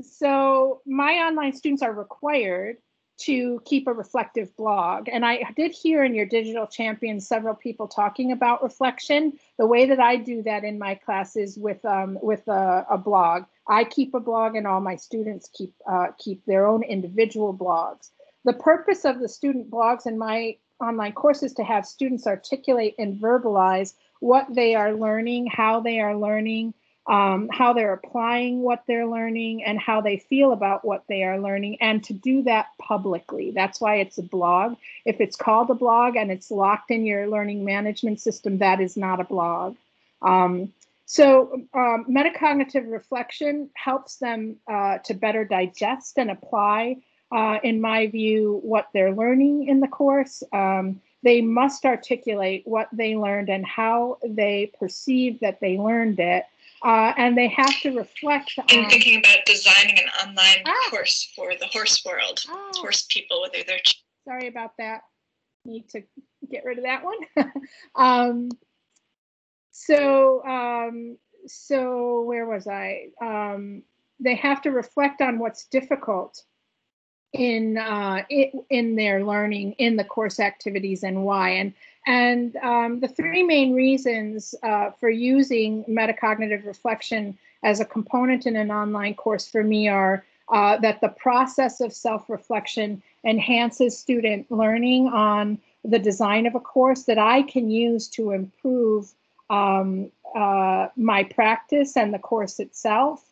So my online students are required to keep a reflective blog. And I did hear in your Digital Champions several people talking about reflection. The way that I do that in my classes with a blog. I keep a blog and all my students keep their own individual blogs. The purpose of the student blogs in my online course is to have students articulate and verbalize what they are learning, how they are learning, how they're applying what they're learning, and how they feel about what they are learning, and to do that publicly. That's why it's a blog. If it's called a blog and it's locked in your learning management system, that is not a blog. Metacognitive reflection helps them to better digest and apply, in my view, what they're learning in the course. They must articulate what they learned and how they perceive that they learned it. And they have to reflect on... I'm thinking about designing an online course for the horse world. Horse people, whether they're... Sorry about that. Need to get rid of that one. So where was I? They have to reflect on what's difficult in their learning, in the course activities, and why. And the three main reasons for using metacognitive reflection as a component in an online course for me are that the process of self-reflection enhances student learning on the design of a course that I can use to improve my practice and the course itself.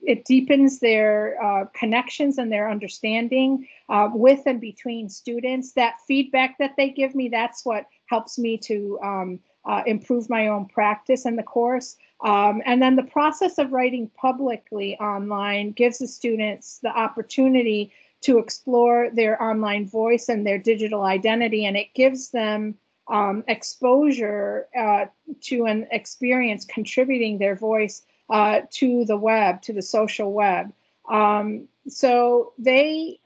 It deepens their connections and their understanding with and between students. That feedback that they give me, that's what helps me to improve my own practice in the course. And then the process of writing publicly online gives the students the opportunity to explore their online voice and their digital identity, and it gives them exposure to an experience contributing their voice to the web, to the social web. So they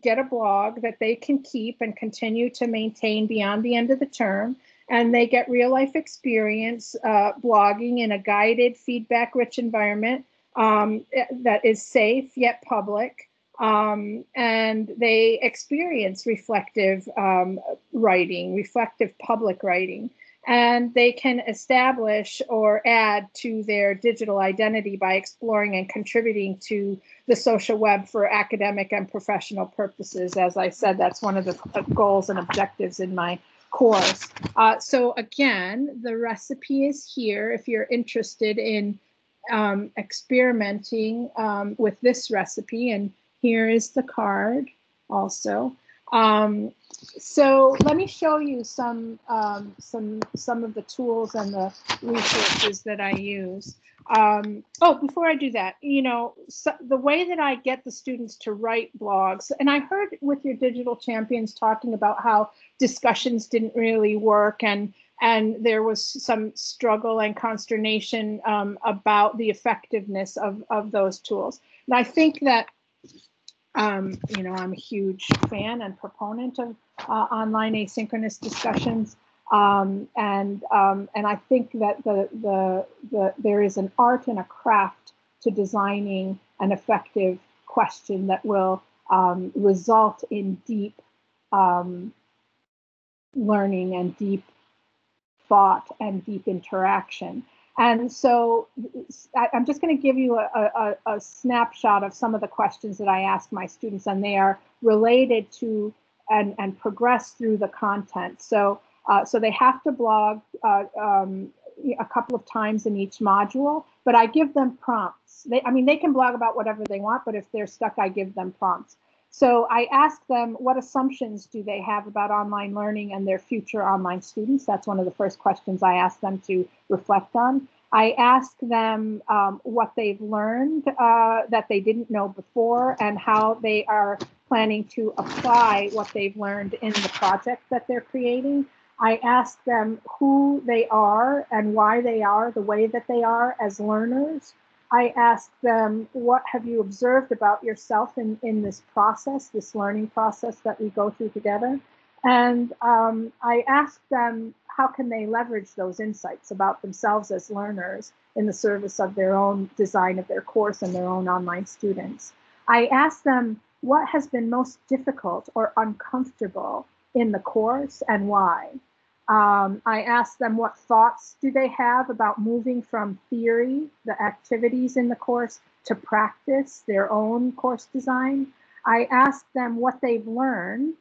get a blog that they can keep and continue to maintain beyond the end of the term, and they get real life experience blogging in a guided, feedback-rich environment that is safe yet public. And they experience reflective writing, reflective public writing. And they can establish or add to their digital identity by exploring and contributing to the social web for academic and professional purposes. As I said, that's one of the goals and objectives in my course. So again, the recipe is here if you're interested in experimenting with this recipe. And here is the card also. So let me show you some of the tools and the resources that I use. Before I do that, the way that I get the students to write blogs, and I heard with your Digital Champions talking about how discussions didn't really work, and there was some struggle and consternation about the effectiveness of those tools. And I think that I'm a huge fan and proponent of online asynchronous discussions, and I think that there is an art and a craft to designing an effective question that will result in deep learning and deep thought and deep interaction. And so I'm just going to give you a snapshot of some of the questions that I ask my students, and they are related to and progress through the content. So they have to blog a couple of times in each module, but I give them prompts. They can blog about whatever they want, but if they're stuck, I give them prompts. So I ask them, what assumptions do they have about online learning and their future online students? That's one of the first questions I ask them to reflect on. I ask them what they've learned that they didn't know before, and how they are planning to apply what they've learned in the project that they're creating. I ask them who they are and why they are the way that they are as learners. I ask them, what have you observed about yourself in this process, this learning process that we go through together? And I ask them, how can they leverage those insights about themselves as learners in the service of their own design of their course and their own online students? I ask them, what has been most difficult or uncomfortable in the course and why? I ask them, what thoughts do they have about moving from theory, the activities in the course, to practice, their own course design. I ask them what they've learned.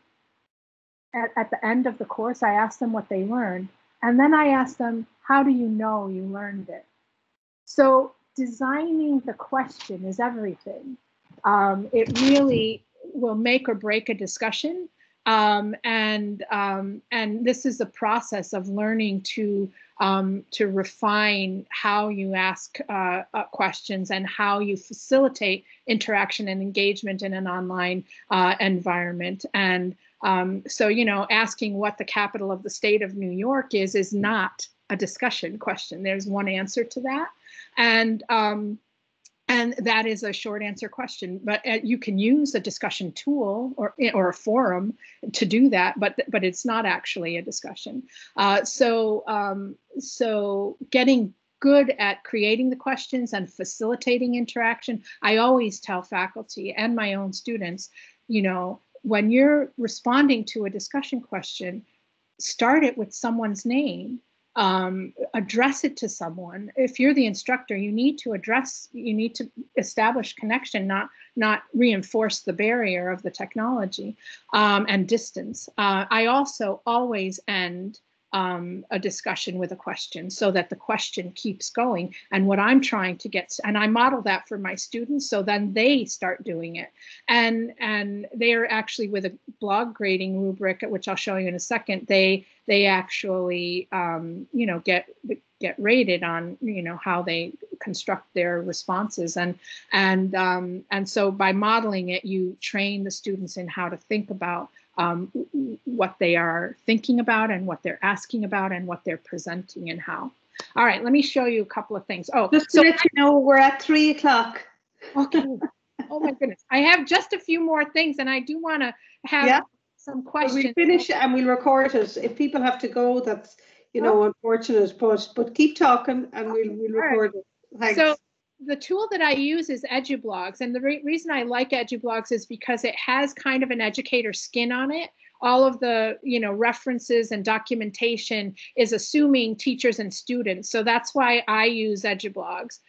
At the end of the course, I ask them what they learned. And then I ask them, how do you know you learned it? So designing the question is everything. It really will make or break a discussion. And this is a process of learning to refine how you ask questions and how you facilitate interaction and engagement in an online environment. And so, you know, asking what the capital of the state of New York is not a discussion question. There's one answer to that. And that is a short answer question, but you can use a discussion tool or a forum to do that, but it's not actually a discussion. So getting good at creating the questions and facilitating interaction. I always tell faculty and my own students, you know, when you're responding to a discussion question, start it with someone's name. Address it to someone. If you're the instructor, you need to establish connection, not reinforce the barrier of the technology and distance. I also always end a discussion with a question so that the question keeps going. And what I'm trying to get, and I model that for my students, so then they start doing it. And they are actually, with a blog grading rubric, which I'll show you in a second, they actually you know, get rated on, you know, how they construct their responses. And so by modeling it, you train the students in how to think about what they are thinking about and what they're asking about and what they're presenting and how. All right, let me show you a couple of things. Oh, just to let you know, we're at 3 o'clock. Okay. Oh my goodness. I have just a few more things, and I do want to have some questions. We'll finish and we'll record it. If people have to go, that's, you know, unfortunate, but keep talking and we'll record it. Thanks. So the tool that I use is EduBlogs, and the reason I like EduBlogs is because it has kind of an educator skin on it. All of the, you know, references and documentation is assuming teachers and students, so that's why I use EduBlogs.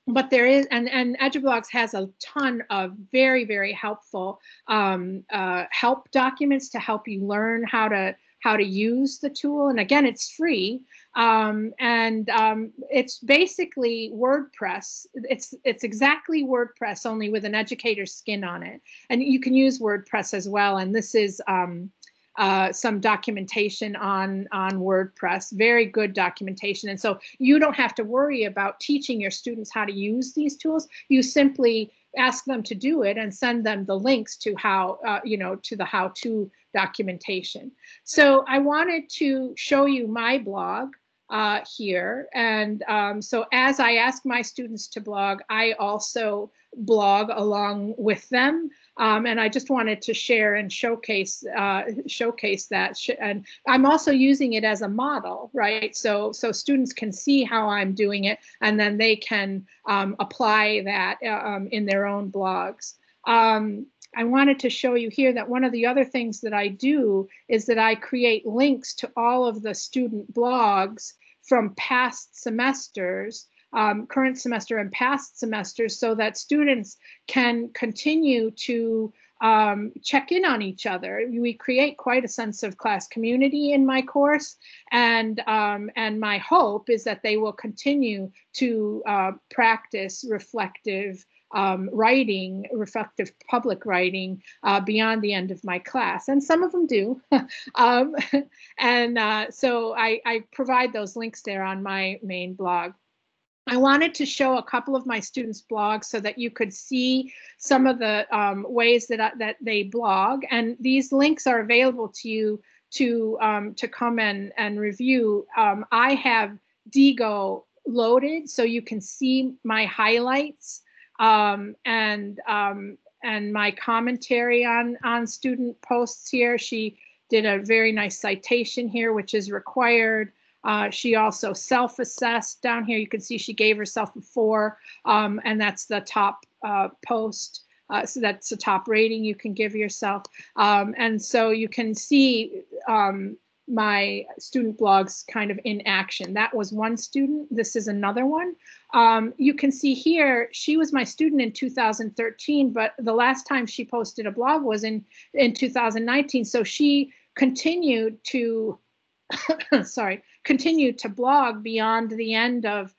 But there is, and EduBlogs has a ton of very, very helpful help documents to help you learn how to use the tool. And again, it's free. It's basically WordPress. It's exactly WordPress, only with an educator's skin on it. And you can use WordPress as well. And this is some documentation on WordPress, very good documentation. And so you don't have to worry about teaching your students how to use these tools. You simply ask them to do it and send them the links to how, you know, to the how-to documentation. So I wanted to show you my blog here. And so as I ask my students to blog, I also blog along with them. And I just wanted to share and showcase that. And I'm also using it as a model, right? So students can see how I'm doing it, and then they can apply that in their own blogs. I wanted to show you here that one of the other things that I do is that I create links to all of the student blogs from past semesters, current semester and past semesters, so that students can continue to check in on each other. We create quite a sense of class community in my course, and my hope is that they will continue to practice reflective writing, reflective public writing beyond the end of my class. And some of them do. So I provide those links there on my main blog. I wanted to show a couple of my students' blogs so that you could see some of the ways that they blog. And these links are available to you to come and review. I have Digo loaded, so you can see my highlights and my commentary on student posts here. She did a very nice citation here, which is required. She also self-assessed down here. You can see she gave herself a 4, and that's the top post. So that's the top rating you can give yourself. And so you can see my student blogs kind of in action. That was one student. This is another one. You can see here, she was my student in 2013, but the last time she posted a blog was in 2019. So she continued to, continued to blog beyond the end of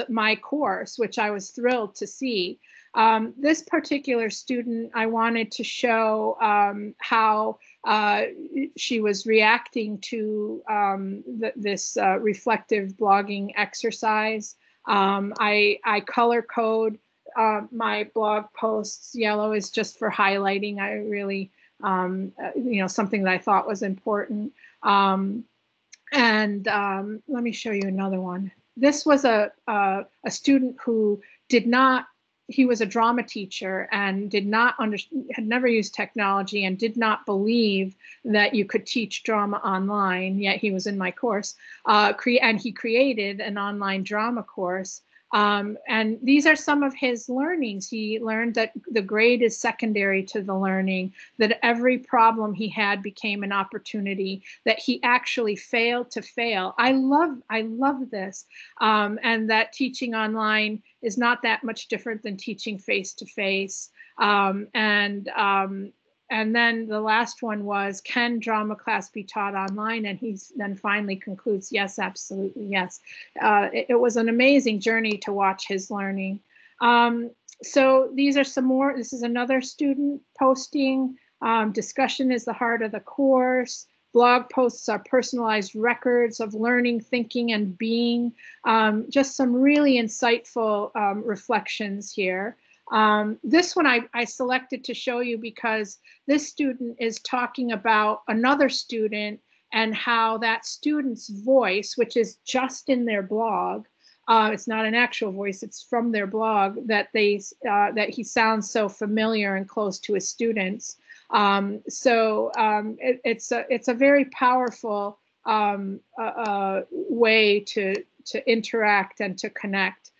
my course, which I was thrilled to see. This particular student, I wanted to show how she was reacting to this reflective blogging exercise. I color code my blog posts. Yellow is just for highlighting. I really, something that I thought was important. And let me show you another one. This was a student who he was a drama teacher and had never used technology and did not believe that you could teach drama online, yet he was in my course, and he created an online drama course. And these are some of his learnings. He learned that the grade is secondary to the learning, that every problem he had became an opportunity, that he actually failed to fail. I love this. And that teaching online is not that much different than teaching face-to-face. And then the last one was, can drama class be taught online? And he then finally concludes, yes, absolutely, yes. It was an amazing journey to watch his learning. So these are some more. This is another student posting. Discussion is the heart of the course. Blog posts are personalized records of learning, thinking, and being. Just some really insightful reflections here. This one I selected to show you because this student is talking about another student and how that student's voice, which is just in their blog, it's not an actual voice, it's from their blog, that he sounds so familiar and close to his students. It's a very powerful way to interact and to connect.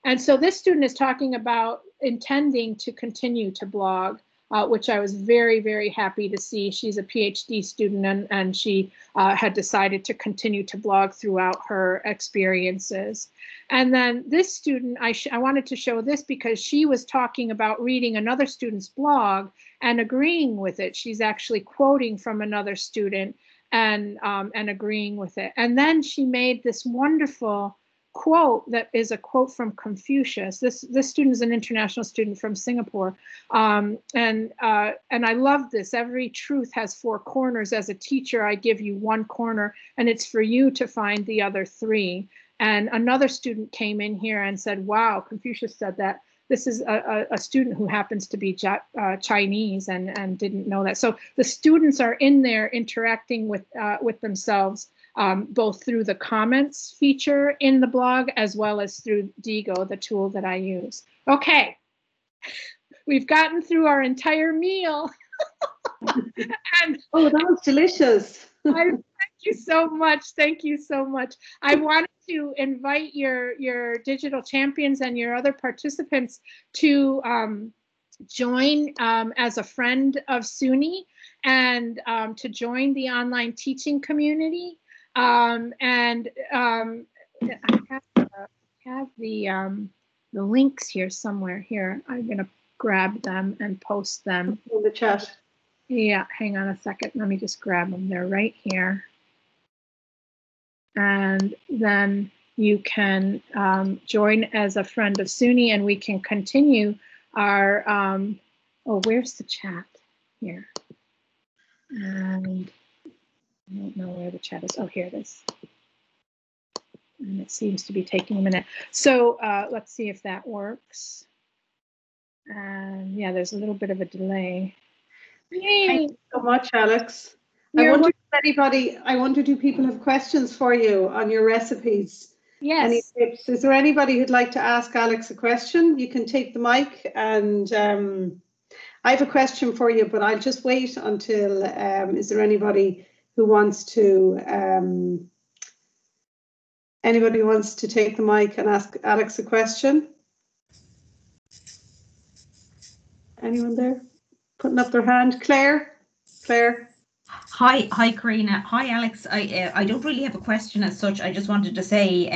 And so this student is talking about intending to continue to blog, which I was very, very happy to see. She's a PhD student and she had decided to continue to blog throughout her experiences. And then this student, I wanted to show this because she was talking about reading another student's blog and agreeing with it. She's actually quoting from another student and agreeing with it. And then she made this wonderful quote that is a quote from Confucius. This student is an international student from Singapore, and I love this. Every truth has 4 corners. As a teacher, I give you 1 corner, and it's for you to find the other 3. And another student came in here and said, "Wow, Confucius said that." This is a student who happens to be Chinese and didn't know that. So the students are in there interacting with themselves. Both through the comments feature in the blog as well as through Digo, the tool that I use. Okay, we've gotten through our entire meal. And oh, that was delicious. Thank you so much. Thank you so much. I wanted to invite your digital champions and your other participants to join as a friend of SUNY and to join the online teaching community. I have the links here somewhere. Here, I'm gonna grab them and post them in the chat. Yeah, hang on a second. Let me just grab them. They're right here. And then you can join as a friend of SUNY, and we can continue our. Oh, where's the chat? Here. And I don't know where the chat is. Oh, here it is. And it seems to be taking a minute. So let's see if that works. And yeah, there's a little bit of a delay. Yay. Thank you so much, Alex. I wonder if people have questions for you on your recipes. Yes. Any tips? Is there anybody who'd like to ask Alex a question? You can take the mic, and I have a question for you, but I'll just wait until, is there anybody who wants to, take the mic and ask Alex a question? Anyone there putting up their hand? Claire? Hi, Karina. Hi, Alex. I don't really have a question as such. I just wanted to say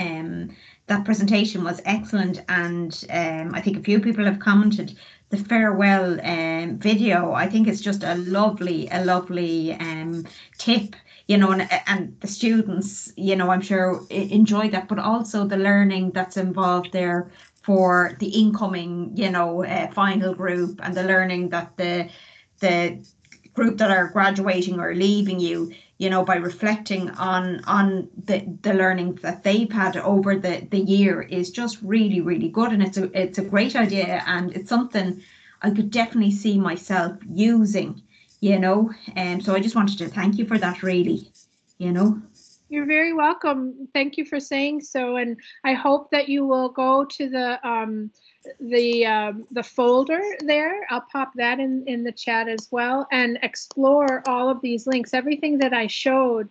that presentation was excellent, and I think a few people have commented the farewell video. I think it's just a lovely tip, you know, and the students, you know, I'm sure enjoy that, but also the learning that's involved there for the incoming, you know, final group, and the learning that the group that are graduating or leaving you, you know, by reflecting on the learning that they've had over the year is just really, really good. And it's a great idea, and it's something I could definitely see myself using, you know. So I just wanted to thank you for that, really, you know. You're very welcome. Thank you for saying so, and I hope that you will go to the folder there. I'll pop that in the chat as well, and explore all of these links. Everything that I showed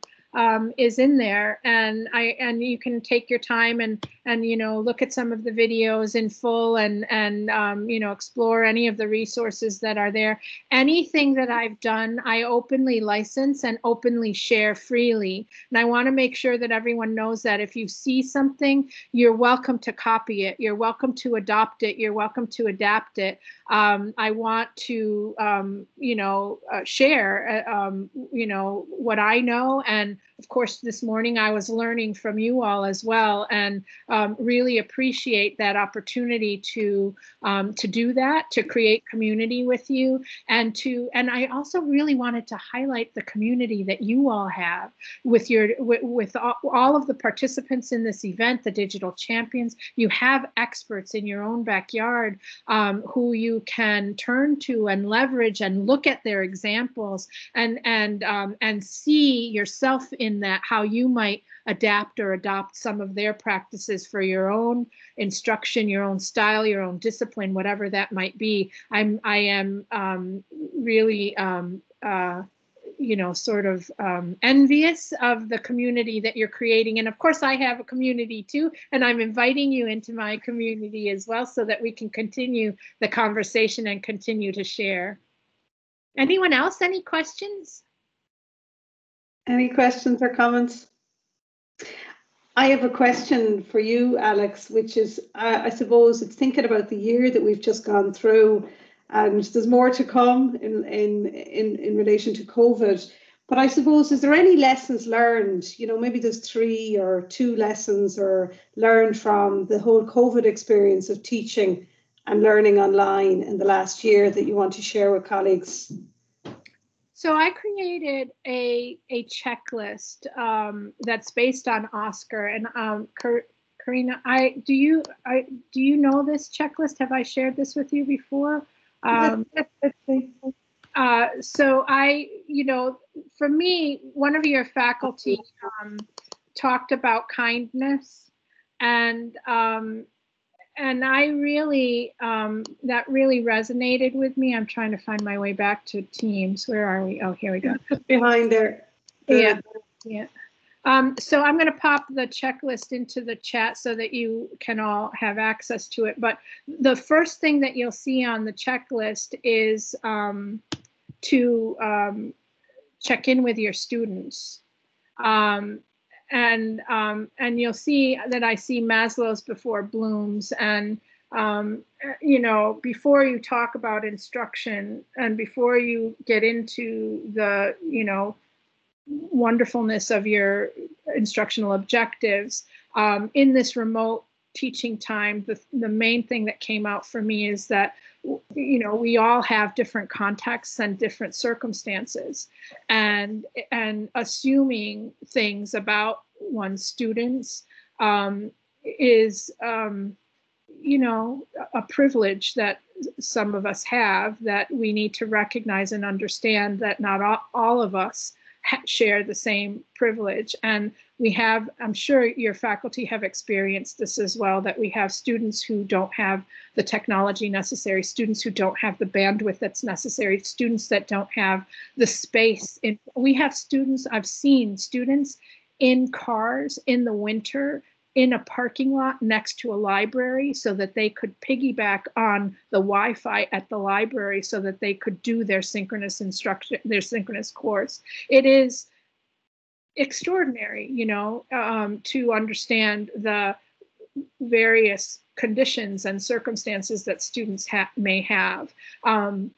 is in there, and you can take your time and you know, look at some of the videos in full, and you know, explore any of the resources that are there. Anything that I've done, I openly license and openly share freely, and I want to make sure that everyone knows that if you see something, you're welcome to copy it, you're welcome to adopt it, you're welcome to adapt it. I want to you know, share you know, what I know, and of course this morning I was learning from you all as well, and really appreciate that opportunity to do that, to create community with you, and I also really wanted to highlight the community that you all have with all of the participants in this event, the digital champions. You have experts in your own backyard who you can turn to and leverage and look at their examples, and see yourself in that, how you might adapt or adopt some of their practices for your own instruction, your own style, your own discipline, whatever that might be. I am really you know, sort of envious of the community that you're creating. And of course I have a community too, and I'm inviting you into my community as well, so that we can continue the conversation and continue to share. Anyone else? Any questions? Any questions or comments? I have a question for you, Alex, which is, I suppose it's thinking about the year that we've just gone through, and there's more to come in relation to COVID. But I suppose, is there any lessons learned? You know, maybe there's 3 or 2 lessons or learned from the whole COVID experience of teaching and learning online in the last year that you want to share with colleagues. So I created a checklist that's based on Oscar, and Karina, do you know this checklist? Have I shared this with you before? So you know, for me, one of your faculty talked about kindness, and I really, that really resonated with me. I'm trying to find my way back to Teams. Where are we? Oh, here we go. Behind there. Yeah. So I'm going to pop the checklist into the chat so that you can all have access to it. But the first thing that you'll see on the checklist is to check in with your students. And you'll see that I see Maslow's before Bloom's, and you know, before you talk about instruction and before you get into the, you know, wonderfulness of your instructional objectives, in this remote teaching time, the main thing that came out for me is that, you know, we all have different contexts and different circumstances, and assuming things about one's students is you know, a privilege that some of us have, that we need to recognize and understand that not all of us share the same privilege. And we have, I'm sure your faculty have experienced this as well, that we have students who don't have the technology necessary, students who don't have the bandwidth that's necessary, students that don't have the space. We have students, I've seen students in cars in the winter in a parking lot next to a library so that they could piggyback on the Wi-Fi at the library so that they could do their synchronous instruction, their synchronous course. It is extraordinary, you know, to understand the various conditions and circumstances that students may have. And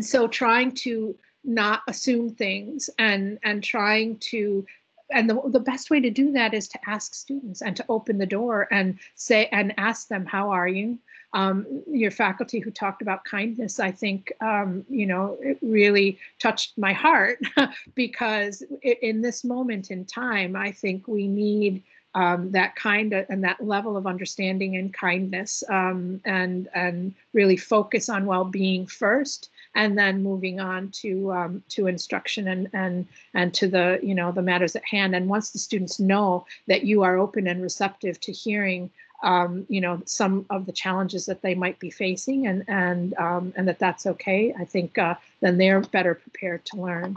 so trying to not assume things and trying to, and the best way to do that is to ask students and to open the door and say, and ask them, how are you? Your faculty who talked about kindness, I think, you know, it really touched my heart because in this moment in time, I think we need that kind of and that level of understanding and kindness, and really focus on well-being first, and then moving on to instruction and to the, you know, the matters at hand. And once the students know that you are open and receptive to hearing, you know, some of the challenges that they might be facing, and that's okay, I think then they're better prepared to learn.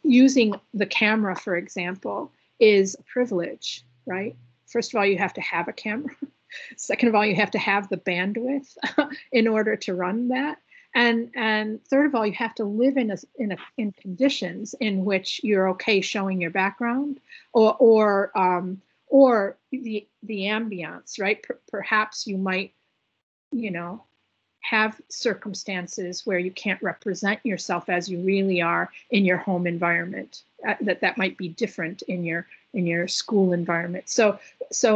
Using the camera, for example, is a privilege, right? First of all, you have to have a camera. Second of all, you have to have the bandwidth in order to run that. And third of all, you have to live in conditions in which you're okay showing your background or the ambiance, right? Perhaps you might, you know, have circumstances where you can't represent yourself as you really are in your home environment. That might be different in your school environment. So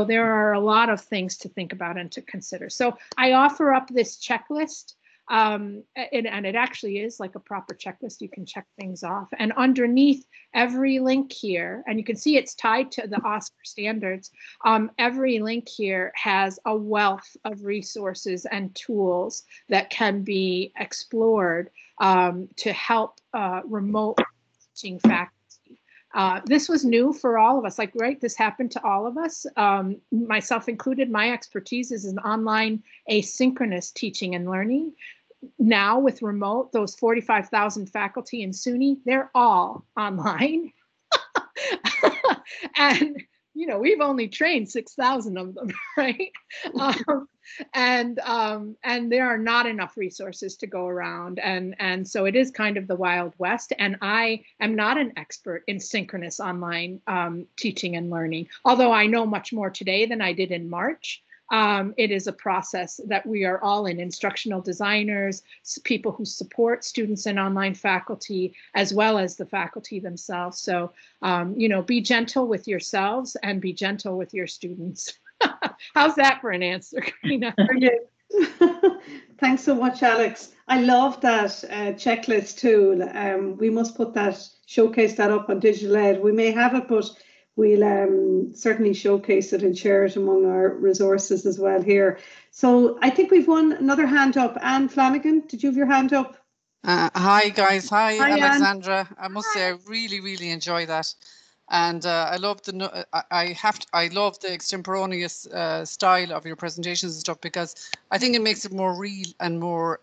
there are a lot of things to think about and to consider. So I offer up this checklist. And it actually is like a proper checklist. You can check things off. And underneath every link here, and you can see it's tied to the OSCAR standards, every link here has a wealth of resources and tools that can be explored to help remote teaching faculty. This was new for all of us, like, right, this happened to all of us, myself included. My expertise is in online asynchronous teaching and learning. Now with remote, those 45,000 faculty in SUNY, they're all online. And, you know, we've only trained 6,000 of them, right? And there are not enough resources to go around. And so it is kind of the Wild West. And I am not an expert in synchronous online teaching and learning, although I know much more today than I did in March. It is a process that we are all in, instructional designers, people who support students and online faculty, as well as the faculty themselves. So, you know, be gentle with yourselves and be gentle with your students. How's that for an answer, Karina? Thanks so much, Alex. I love that checklist tool. We must showcase that up on Digital Ed. We may have it, but we'll certainly showcase it and share it among our resources as well here. So I think we've won another hand up. Anne Flanagan, did you have your hand up? Hi guys, hi Alexandra. Anne. I must say I really enjoy that, and I love I love the extemporaneous style of your presentations and stuff, because I think it makes it more real and more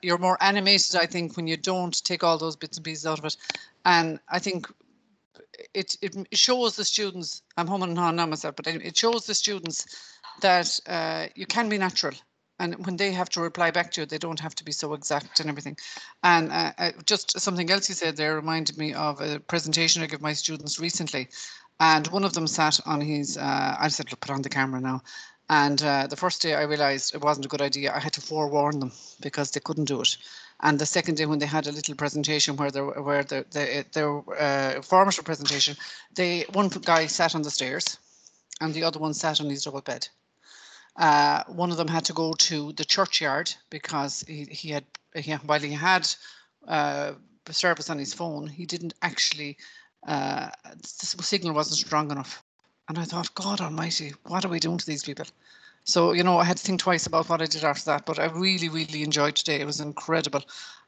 you're more animated, I think, when you don't take all those bits and pieces out of it. And I think it shows the students, I'm humming and hawing now myself, but it shows the students that you can be natural. And when they have to reply back to you, they don't have to be so exact and everything. And just something else you said there reminded me of a presentation I gave my students recently. And one of them sat on his, I said, look, put on the camera now. And the first day I realized it wasn't a good idea. I had to forewarn them because they couldn't do it. And the second day when they had a little presentation where their formative presentation, one guy sat on the stairs and the other one sat on his double bed. One of them had to go to the churchyard because while he had service on his phone, he didn't actually, the signal wasn't strong enough. And I thought, God almighty, what are we doing to these people? So, you know, I had to think twice about what I did after that, but I really enjoyed today. It was incredible.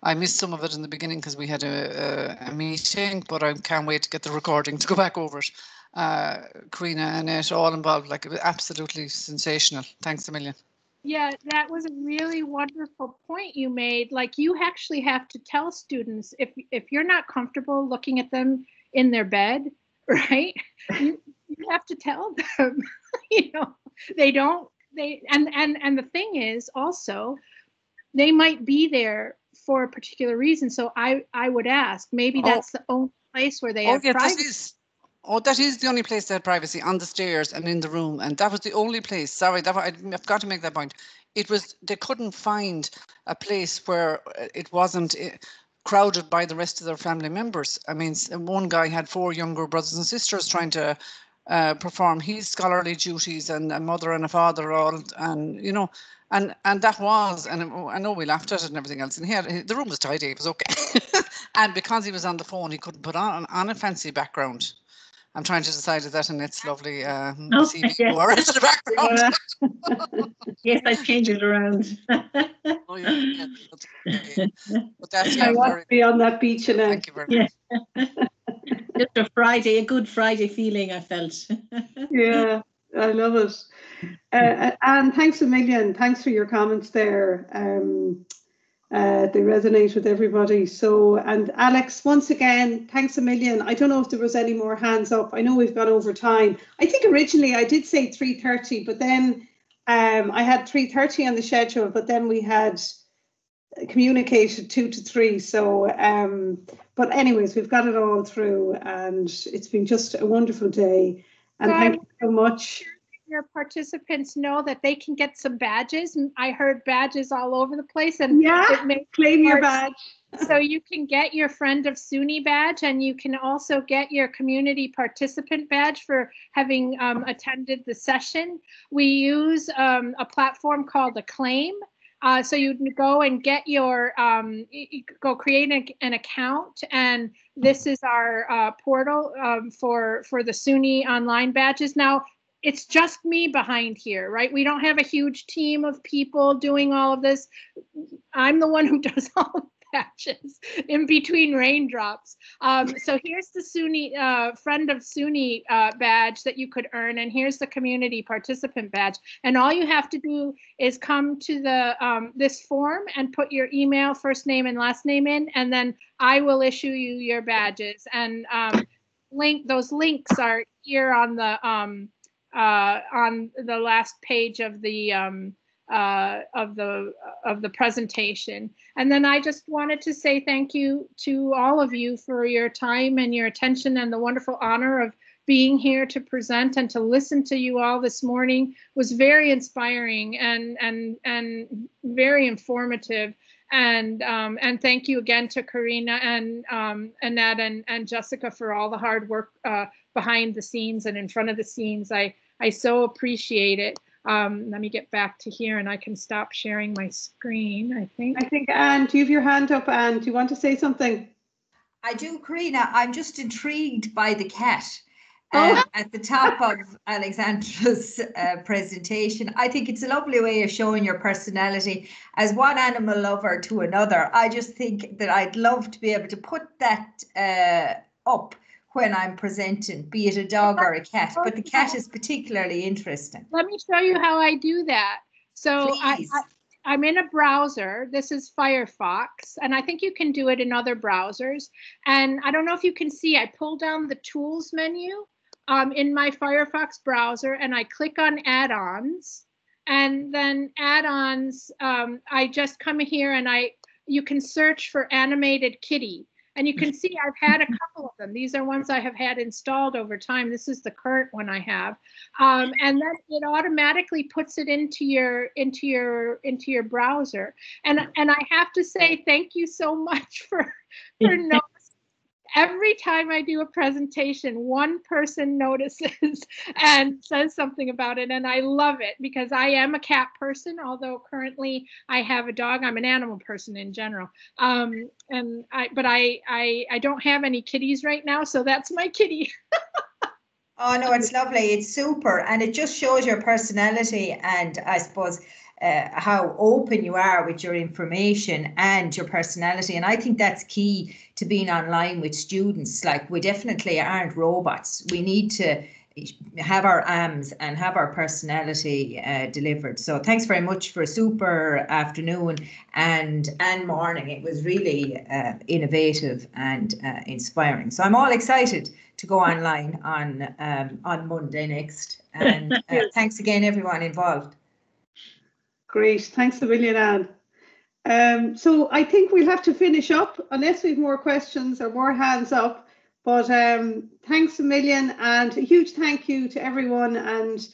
I missed some of it in the beginning because we had a meeting, but I can't wait to get the recording to go back over it. Karina, Annette, all involved. Like, it was absolutely sensational. Thanks a million. Yeah, that was a really wonderful point you made. Like, you actually have to tell students if you're not comfortable looking at them in their bed, right? You have to tell them, you know, and the thing is also, they might be there for a particular reason. So I would ask, maybe that's the only place where they have privacy. That is the only place they had privacy, on the stairs and in the room. And that was the only place. Sorry, I've got to make that point. It was, they couldn't find a place where it wasn't crowded by the rest of their family members. I mean, one guy had 4 younger brothers and sisters trying to perform his scholarly duties, and a mother and a father all, and you know, and that was, and I know we laughed at it and everything else, and the room was tidy, it was okay. And because he was on the phone, he couldn't put on a fancy background. I'm trying to decide that, and it's lovely. CV or in the background. Yes, I changed it around. Oh, yeah. But that's, I want to be on that beach now. Thank you very much. Just a good Friday feeling, I felt. Yeah, I love it. And thanks a million. Thanks for your comments there. They resonate with everybody. So, and Alex, once again, thanks a million. I don't know if there was any more hands up. I know we've got over time. I think originally I did say 3:30, but then I had 3:30 on the schedule, but then we had communicated 2 to 3. So, but anyways, we've got it all through, and it's been just a wonderful day. And thank you so much. Your participants know that they can get some badges. I heard badges all over the place, and yeah, claim your badge. So you can get your Friend of SUNY badge, and you can also get your community participant badge for having attended the session. We use a platform called Acclaim. So you go and get your, go create an account, and this is our portal for the SUNY online badges. Now, it's just me behind here, right? We don't have a huge team of people doing all of this. I'm the one who does all the badges in between raindrops. So here's the SUNY Friend of SUNY badge that you could earn, and here's the community participant badge. And all you have to do is come to the this form and put your email, first name and last name in, and then I will issue you your badges. And those links are here on the last page of the presentation. And then I just wanted to say thank you to all of you for your time and your attention, and the wonderful honor of being here to present and to listen to you all this morning. Was very inspiring and very informative. And thank you again to Karina and Annette and Jessica for all the hard work behind the scenes and in front of the scenes. I so appreciate it. Let me get back to here, and I can stop sharing my screen, I think. Anne, do you have your hand up, Anne? Do you want to say something? I do, Karina. I'm just intrigued by the cat at the top of Alexandra's presentation. I think it's a lovely way of showing your personality as one animal lover to another. I just think that I'd love to be able to put that up when I'm presenting, be it a dog or a cat, but the cat is particularly interesting. Let me show you how I do that. So I'm in a browser. This is Firefox, and I think you can do it in other browsers. And I don't know if you can see, I pull down the tools menu in my Firefox browser, and I click on add-ons. And then add-ons, I just come here and you can search for animated kitty. And you can see I've had a couple of them. These are ones I have had installed over time. This is the current one I have. And then it automatically puts it into your browser. And I have to say thank you so much for noticing. Every time I do a presentation, one person notices and says something about it, and I love it because I am a cat person, although currently I have a dog. I'm an animal person in general, but I don't have any kitties right now, so that's my kitty. Oh no, it's lovely. It's super, and it just shows your personality, and I suppose how open you are with your information and your personality. And I think that's key to being online with students. Like, we definitely aren't robots. We need to have our AMs and have our personality delivered. So thanks very much for a super afternoon and morning. It was really innovative and inspiring. So I'm all excited to go online on Monday next. And thanks again, everyone involved. Great. Thanks a million, Anne. So I think we'll have to finish up unless we have more questions or more hands up. But thanks a million, and a huge thank you to everyone. And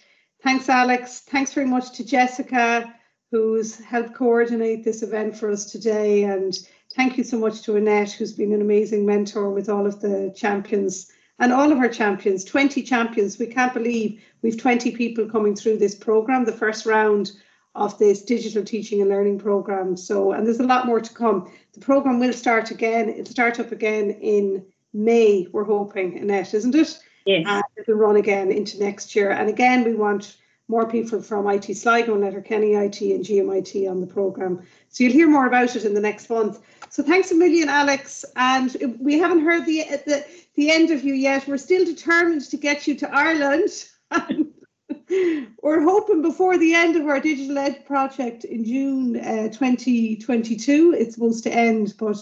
thanks, Alex. Thanks very much to Jessica, who's helped coordinate this event for us today. And thank you so much to Annette, who's been an amazing mentor with all of the champions and all of our champions, 20 champions. We can't believe we've 20 people coming through this program, the first round of this digital teaching and learning program. So, and there's a lot more to come. The program will start again. It'll start up again in May, we're hoping, Annette, isn't it? Yes. And it'll run again into next year. And again, we want more people from IT Sligo, Letterkenny IT and GMIT on the programme. So you'll hear more about it in the next month. So thanks a million, Alex. And we haven't heard the end of you yet. We're still determined to get you to Ireland. We're hoping before the end of our Digital Ed project in June 2022, it's supposed to end, but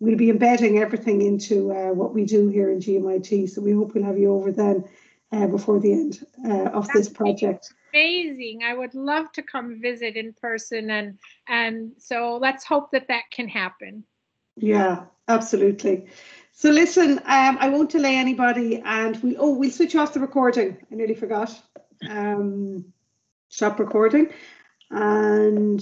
we'll be embedding everything into what we do here in GMIT. So we hope we'll have you over then before the end of this project. Amazing. I would love to come visit in person, and so let's hope that can happen. Yeah, absolutely. So listen, I won't delay anybody, and we'll switch off the recording. I nearly forgot. Stop recording. And